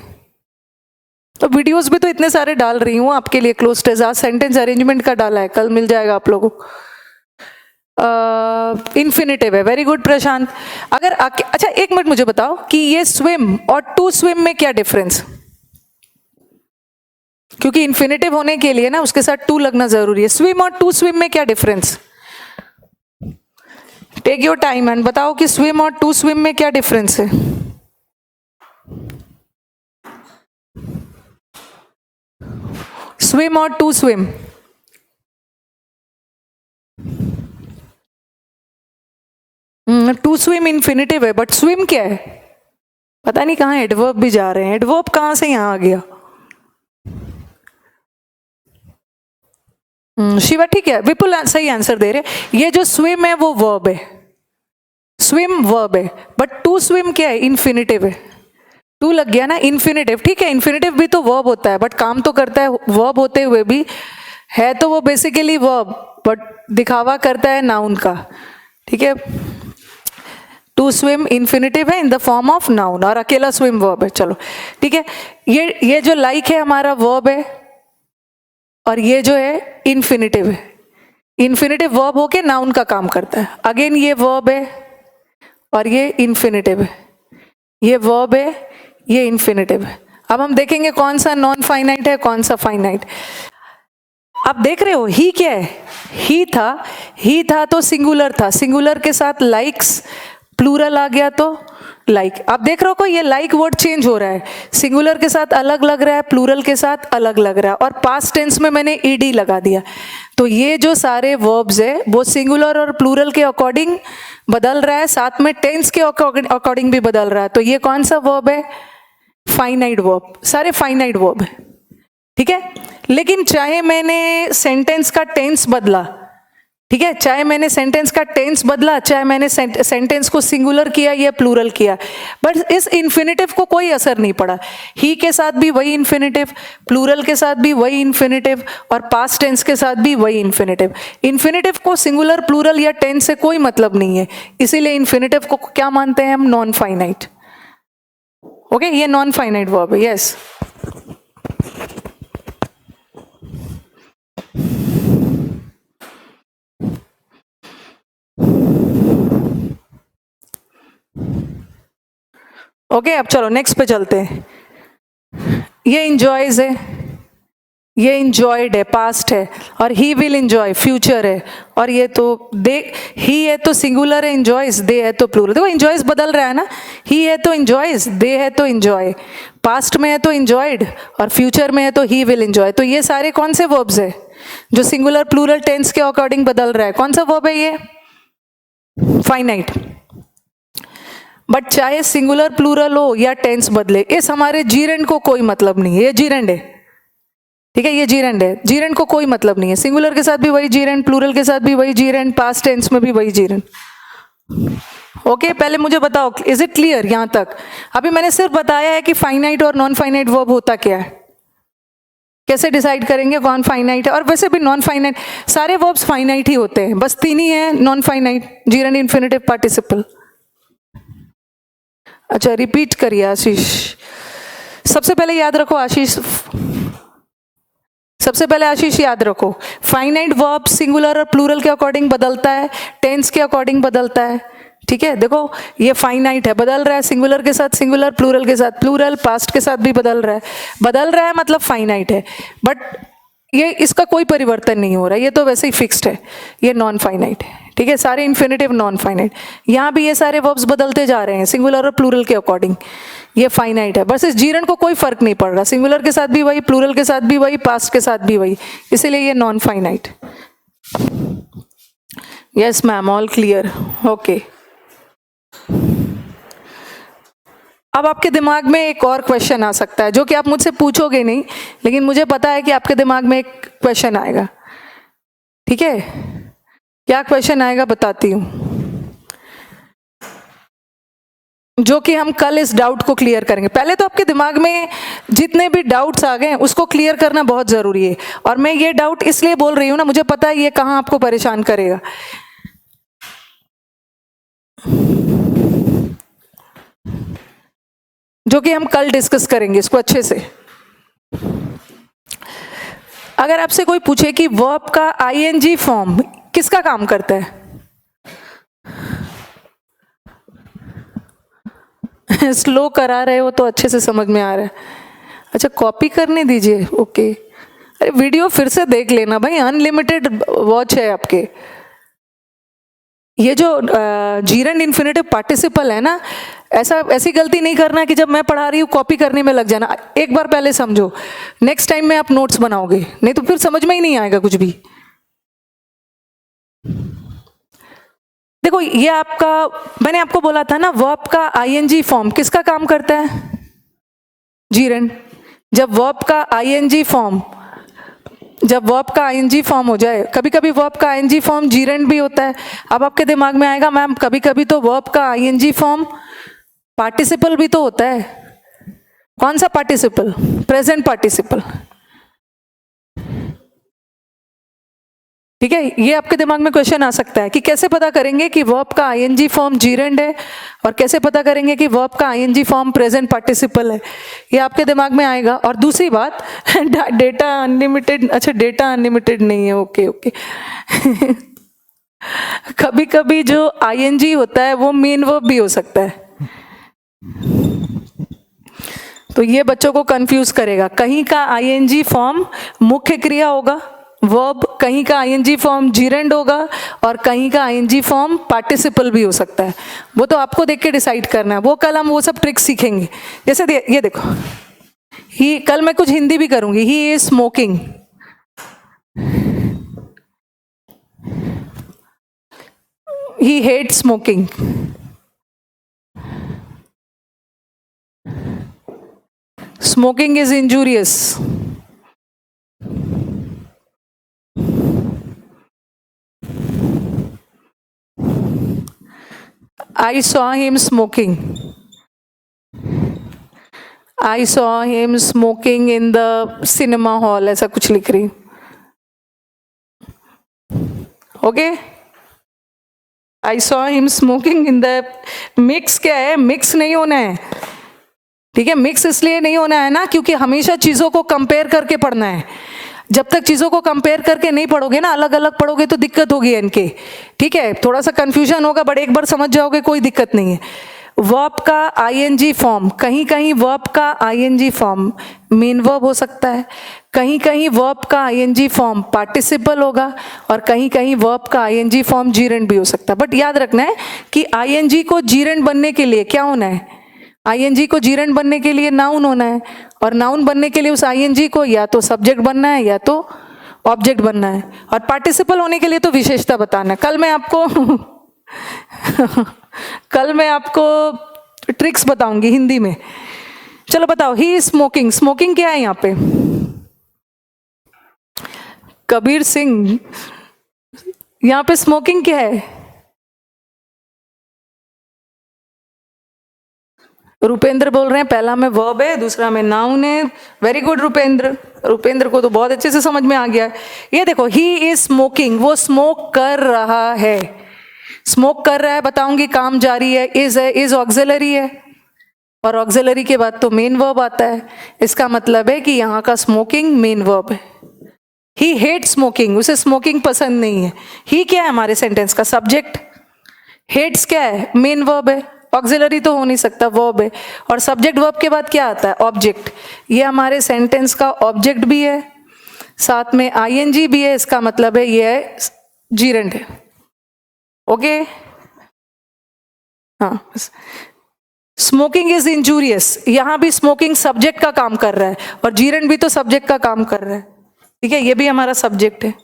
Speaker 1: तो वीडियोस भी तो इतने सारे डाल रही हूँ आपके लिए क्लोज टेस्ट। आज सेंटेंस अरेंजमेंट का डाला है, कल मिल जाएगा आप लोगों को। इन्फिनिटिव है, वेरी गुड प्रशांत। अगर अच्छा एक मिनट मुझे बताओ कि ये स्विम और टू स्विम में क्या डिफरेंस? क्योंकि इन्फिनिटिव होने के लिए ना उसके साथ टू लगना जरूरी है। स्विम और टू स्विम में क्या difference? Take your time and बताओ कि स्विम और टू स्विम में क्या डिफरेंस है। स्विम और to swim, to swim infinitive है, बट स्विम क्या है? पता नहीं कहाँ एडवर्ब भी जा रहे हैं, एडवर्ब कहाँ से यहाँ आ गया। शिवा ठीक है, विपुल सही आंसर दे रहे। ये जो स्विम है वो वर्ब है, स्विम वर्ब है, बट टू स्विम क्या है? इन्फिनिटिव है। टू लग गया ना, इन्फिनिटिव। ठीक है, इन्फिनिटिव भी तो वर्ब होता है, बट काम तो करता है वर्ब होते हुए भी, है तो वो बेसिकली वर्ब, बट दिखावा करता है नाउन का। ठीक है, टू स्विम इन्फिनिटिव है in the form of noun, और अकेला स्विम वर्ब है। चलो ठीक है, ये जो लाइक है हमारा वर्ब है, और ये जो है इन्फिनिटिव है। इन्फिनिटिव वर्ब होके नाउन का काम करता है। अगेन ये वर्ब है और ये इन्फिनिटिव है, ये वर्ब है, ये इन्फिनिटिव है। अब हम देखेंगे कौन सा नॉन फाइनाइट है, कौन सा फाइनाइट। आप देख रहे हो ही क्या है? ही था तो सिंगुलर था, सिंगुलर के साथ लाइक्स, प्लूरल आ गया तो लाइक। आप देख रहे हो को ये लाइक वर्ड चेंज हो रहा है, सिंगुलर के साथ अलग लग रहा है, प्लूरल के साथ अलग लग रहा है, और पास्ट टेंस में मैंने ईडी लगा दिया। तो ये जो सारे वर्ब्स है वो सिंगुलर और प्लूरल के अकॉर्डिंग बदल रहा है, साथ में टेंस के अकॉर्डिंग भी बदल रहा है। तो ये कौन सा वर्ब है? फाइनाइट वर्ब, सारे फाइनाइट वर्ब है। ठीक है, लेकिन चाहे मैंने सेंटेंस का टेंस बदला, ठीक है, चाहे मैंने सेंटेंस का टेंस बदला, चाहे मैंने सेंटेंस को सिंगुलर किया या प्लूरल किया, बट इस इन्फिनिटिव को कोई असर नहीं पड़ा। ही के साथ भी वही इन्फिनिटिव, प्लूरल के साथ भी वही इन्फिनिटिव, और पास्ट टेंस के साथ भी वही इन्फिनिटिव। इन्फिनिटिव को सिंगुलर, प्लूरल या टेंस से कोई मतलब नहीं है, इसीलिए इन्फिनिटिव को क्या मानते हैं हम? Non finite. ओके, ये नॉन फाइनाइट वर्ब है। यस, ओके, अब चलो नेक्स्ट पे चलते हैं। ये इंजॉयज है, ये इंजॉयड है, पास्ट है, और ही विल इंजॉय फ्यूचर है, और ये तो दे, ही है तो सिंगुलर है इंजॉयज, दे है तो प्लूरल। देखो इंजॉयज बदल रहा है ना, ही है तो इंजॉयज, दे है तो इंजॉय, पास्ट में है तो इंजॉयड, और फ्यूचर में है तो ही विल इंजॉय। तो ये सारे कौन से वर्ब्स है जो सिंगुलर प्लूरल टेंस के अकॉर्डिंग बदल रहा है? कौन सा वर्ब है ये? फाइनाइट। बट चाहे सिंगुलर प्लूरल हो या टेंस बदले, इस हमारे जीरेंड को कोई मतलब नहीं है। ये जीरेंड है, ठीक है, ये जीरेंड है, जीरेंड को कोई मतलब नहीं है। सिंगुलर के साथ भी वही जीरेंड, प्लूरल के साथ भी वही जीरेंड, पास्ट टेंस में भी वही जीरेंड। ओके, पहले मुझे बताओ, इज इट क्लियर यहां तक? अभी मैंने सिर्फ बताया है कि फाइनाइट और नॉन फाइनाइट वर्ब होता क्या है, कैसे डिसाइड करेंगे कौन फाइनाइट है। और वैसे भी नॉन फाइनाइट सारे वर्ब्स फाइनाइट ही होते हैं, बस 3 ही है नॉन फाइनाइट, जीरेंड, इन्फिनिटिव, पार्टिसिपल। अच्छा, रिपीट करिए आशीष। सबसे पहले याद रखो आशीष, सबसे पहले आशीष याद रखो, फाइनाइट वर्ब सिंगुलर और प्लूरल के अकॉर्डिंग बदलता है, टेंस के अकॉर्डिंग बदलता है, ठीक है, देखो ये फाइनाइट है, बदल रहा है, सिंगुलर के साथ सिंगुलर, प्लूरल के साथ प्लूरल, पास्ट के साथ भी बदल रहा है मतलब फाइनाइट है। बट ये इसका कोई परिवर्तन नहीं हो रहा है, ये तो वैसे ही फिक्स्ड है, ये नॉन फाइनाइट है। ठीक है, सारे इन्फिनेटिव नॉन फाइनाइट, यहाँ भी ये सारे वर्ब्स बदलते जा रहे हैं सिंगुलर और प्लूरल के अकॉर्डिंग, ये फाइनाइट है। बस इस जीरन को कोई फर्क नहीं पड़ रहा, सिंगुलर के साथ भी वही, प्लूरल के साथ भी वही, पास्ट के साथ भी वही, इसीलिए ये non finite. Yes ma'am, all clear, okay. अब आपके दिमाग में एक और क्वेश्चन आ सकता है जो कि आप मुझसे पूछोगे नहीं, लेकिन मुझे पता है कि आपके दिमाग में एक क्वेश्चन आएगा। ठीक है, क्या क्वेश्चन आएगा बताती हूं, जो कि हम कल इस डाउट को क्लियर करेंगे। पहले तो आपके दिमाग में जितने भी डाउट्स आ गए उसको क्लियर करना बहुत जरूरी है, और मैं ये डाउट इसलिए बोल रही हूं ना, मुझे पता है ये कहां आपको परेशान करेगा। जो कि हम कल डिस्कस करेंगे इसको अच्छे से। अगर आपसे कोई पूछे कि वर्ब का आईएनजी फॉर्म किसका काम करता है, स्लो करा रहे हो तो अच्छे से समझ में आ रहा है। अच्छा, कॉपी करने दीजिए, ओके। अरे वीडियो फिर से देख लेना भाई, अनलिमिटेड वॉच है आपके। ये जो जीरन इन्फिनेटिव पार्टिसिपल है ना, ऐसी गलती नहीं करना कि जब मैं पढ़ा रही हूँ कॉपी करने में लग जाना। एक बार पहले समझो, नेक्स्ट टाइम में आप नोट्स बनाओगे, नहीं तो फिर समझ में ही नहीं आएगा कुछ भी। देखो ये आपका, मैंने आपको बोला था ना, वर्ब का आईएनजी फॉर्म किसका काम करता है, जीरन। जब वर्ब का आईएनजी फॉर्म हो जाए, कभी कभी वर्ब का आईएनजी फॉर्म जीरन भी होता है। अब आपके दिमाग में आएगा मैम कभी कभी तो वर्ब का आईएनजी फॉर्म पार्टिसिपल भी तो होता है। कौन सा पार्टिसिपल, प्रेजेंट पार्टिसिपल। ठीक है, ये आपके दिमाग में क्वेश्चन आ सकता है कि कैसे पता करेंगे कि वर्ब का आईएनजी फॉर्म जीरेंड है, और कैसे पता करेंगे कि वर्ब का आईएनजी फॉर्म प्रेजेंट पार्टिसिपल है। ये आपके दिमाग में आएगा। और दूसरी बात, डेटा अनलिमिटेड, अच्छा डेटा अनलिमिटेड नहीं है, ओके ओके। कभी कभी जो आईएनजी होता है वो मेन वर्ब भी हो सकता है, तो ये बच्चों को कंफ्यूज करेगा। कहीं का आईएनजी फॉर्म मुख्य क्रिया होगा वर्ब, कहीं का आईएनजी फॉर्म जीरेंड होगा, और कहीं का आईएनजी फॉर्म पार्टिसिपल भी हो सकता है। वो तो आपको देख के डिसाइड करना है, वो कल हम वो सब ट्रिक्स सीखेंगे। जैसे ये देखो, कल मैं कुछ हिंदी भी करूंगी। He is smoking, he hate smoking, smoking is injurious, I saw him smoking. I saw him smoking in the cinema hall, ऐसा कुछ लिख रही। Okay, I saw him smoking in the, mix क्या है, मिक्स नहीं होना है। ठीक है, मिक्स इसलिए नहीं होना है ना क्योंकि हमेशा चीजों को कंपेयर करके पढ़ना है। जब तक चीजों को कंपेयर करके नहीं पढ़ोगे ना, अलग अलग पढ़ोगे तो दिक्कत होगी इनके। ठीक है, थोड़ा सा कंफ्यूजन होगा, बट एक बार समझ जाओगे कोई दिक्कत नहीं है। वर्ब का आईएनजी फॉर्म, कहीं कहीं वर्ब का आईएनजी फॉर्म मेन वर्ब हो सकता है, कहीं कहीं वर्ब का आईएनजी फॉर्म पार्टिसिपल होगा, और कहीं कहीं वर्ब का आईएनजी फॉर्म जीरेंड भी हो सकता है। बट याद रखना है कि आईएनजी को जीरेंड बनने के लिए क्या होना है, आईएनजी को जीरेंड बनने के लिए नाउन होना है, और नाउन बनने के लिए उस आईएनजी को या तो सब्जेक्ट बनना है या तो ऑब्जेक्ट बनना है, और पार्टिसिपल होने के लिए तो विशेषता बताना है। कल मैं आपको ट्रिक्स बताऊंगी हिंदी में। चलो बताओ, ही इज स्मोकिंग, स्मोकिंग क्या है यहाँ पे, कबीर सिंह, यहाँ पे स्मोकिंग क्या है, रुपेंद्र बोल रहे हैं पहला में वर्ब है, दूसरा में नाउन है। वेरी गुड रुपेंद्र को तो बहुत अच्छे से समझ में आ गया। ये देखो, ही इज स्मोकिंग, वो स्मोक कर रहा है, स्मोक कर रहा है बताऊंगी, काम जारी है, इज ऑक्सिलरी है, और ऑक्सिलरी के बाद तो मेन वर्ब आता है। इसका मतलब है कि यहाँ का स्मोकिंग मेन वर्ब है। ही हेट स्मोकिंग, उसे स्मोकिंग पसंद नहीं है। ही क्या है हमारे सेंटेंस का सब्जेक्ट, हेट्स क्या है? मेन वर्ब है, ऑक्सिलरी तो हो नहीं सकता, वर्ब है। और सब्जेक्ट वर्ब के बाद क्या आता है? ऑब्जेक्ट। ये हमारे सेंटेंस का ऑब्जेक्ट भी है, साथ में आईएनजी भी है, इसका मतलब है ये है जीरेंड है। ओके, हाँ। स्मोकिंग इज इंजूरियस, यहां भी स्मोकिंग सब्जेक्ट का काम कर रहा है और जीरेंड भी तो सब्जेक्ट का काम कर रहा है, ठीक है, ये भी हमारा सब्जेक्ट है।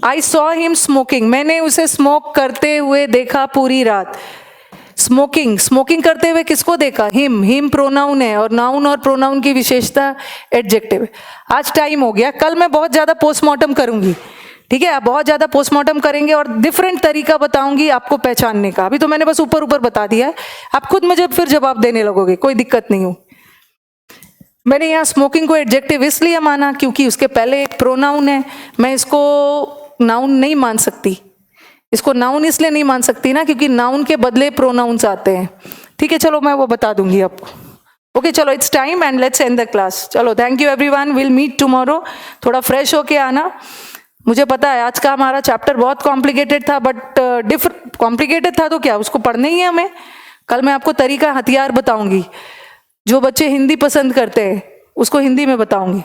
Speaker 1: आई सॉ हिम स्मोकिंग, मैंने उसे स्मोक करते हुए देखा पूरी रात। स्मोकिंग, स्मोकिंग करते हुए किसको देखा? हिम। हिम प्रोनाउन है और नाउन और प्रोनाउन की विशेषता एडजेक्टिव है। आज टाइम हो गया, कल मैं बहुत ज्यादा पोस्टमार्टम करूंगी, ठीक है, आप बहुत ज्यादा पोस्टमार्टम करेंगे और डिफरेंट तरीका बताऊंगी आपको पहचानने का। अभी तो मैंने बस ऊपर ऊपर बता दिया है, आप खुद मुझे फिर जवाब देने लगोगे, कोई दिक्कत नहीं हो। मैंने यहाँ स्मोकिंग को एडजेक्टिव इसलिए माना क्योंकि उसके पहले एक प्रोनाउन है, मैं इसको नाउन नहीं मान सकती। इसको नाउन इसलिए नहीं मान सकती ना क्योंकि नाउन के बदले प्रोनाउंस आते हैं, ठीक है, चलो मैं वो बता दूंगी आपको। ओके, चलो it's time and let's end the class. चलो, thank you everyone, will meet tomorrow. थोड़ा फ्रेश होके आना। मुझे पता है आज का हमारा चैप्टर बहुत कॉम्प्लिकेटेड था, बट कॉम्प्लिकेटेड था तो क्या, उसको पढ़ना ही है हमें। कल मैं आपको तरीका, हथियार बताऊंगी, जो बच्चे हिंदी पसंद करते हैं उसको हिंदी में बताऊंगी,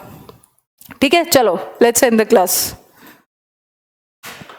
Speaker 1: ठीक है। चलो, लेट्स एंड द क्लास।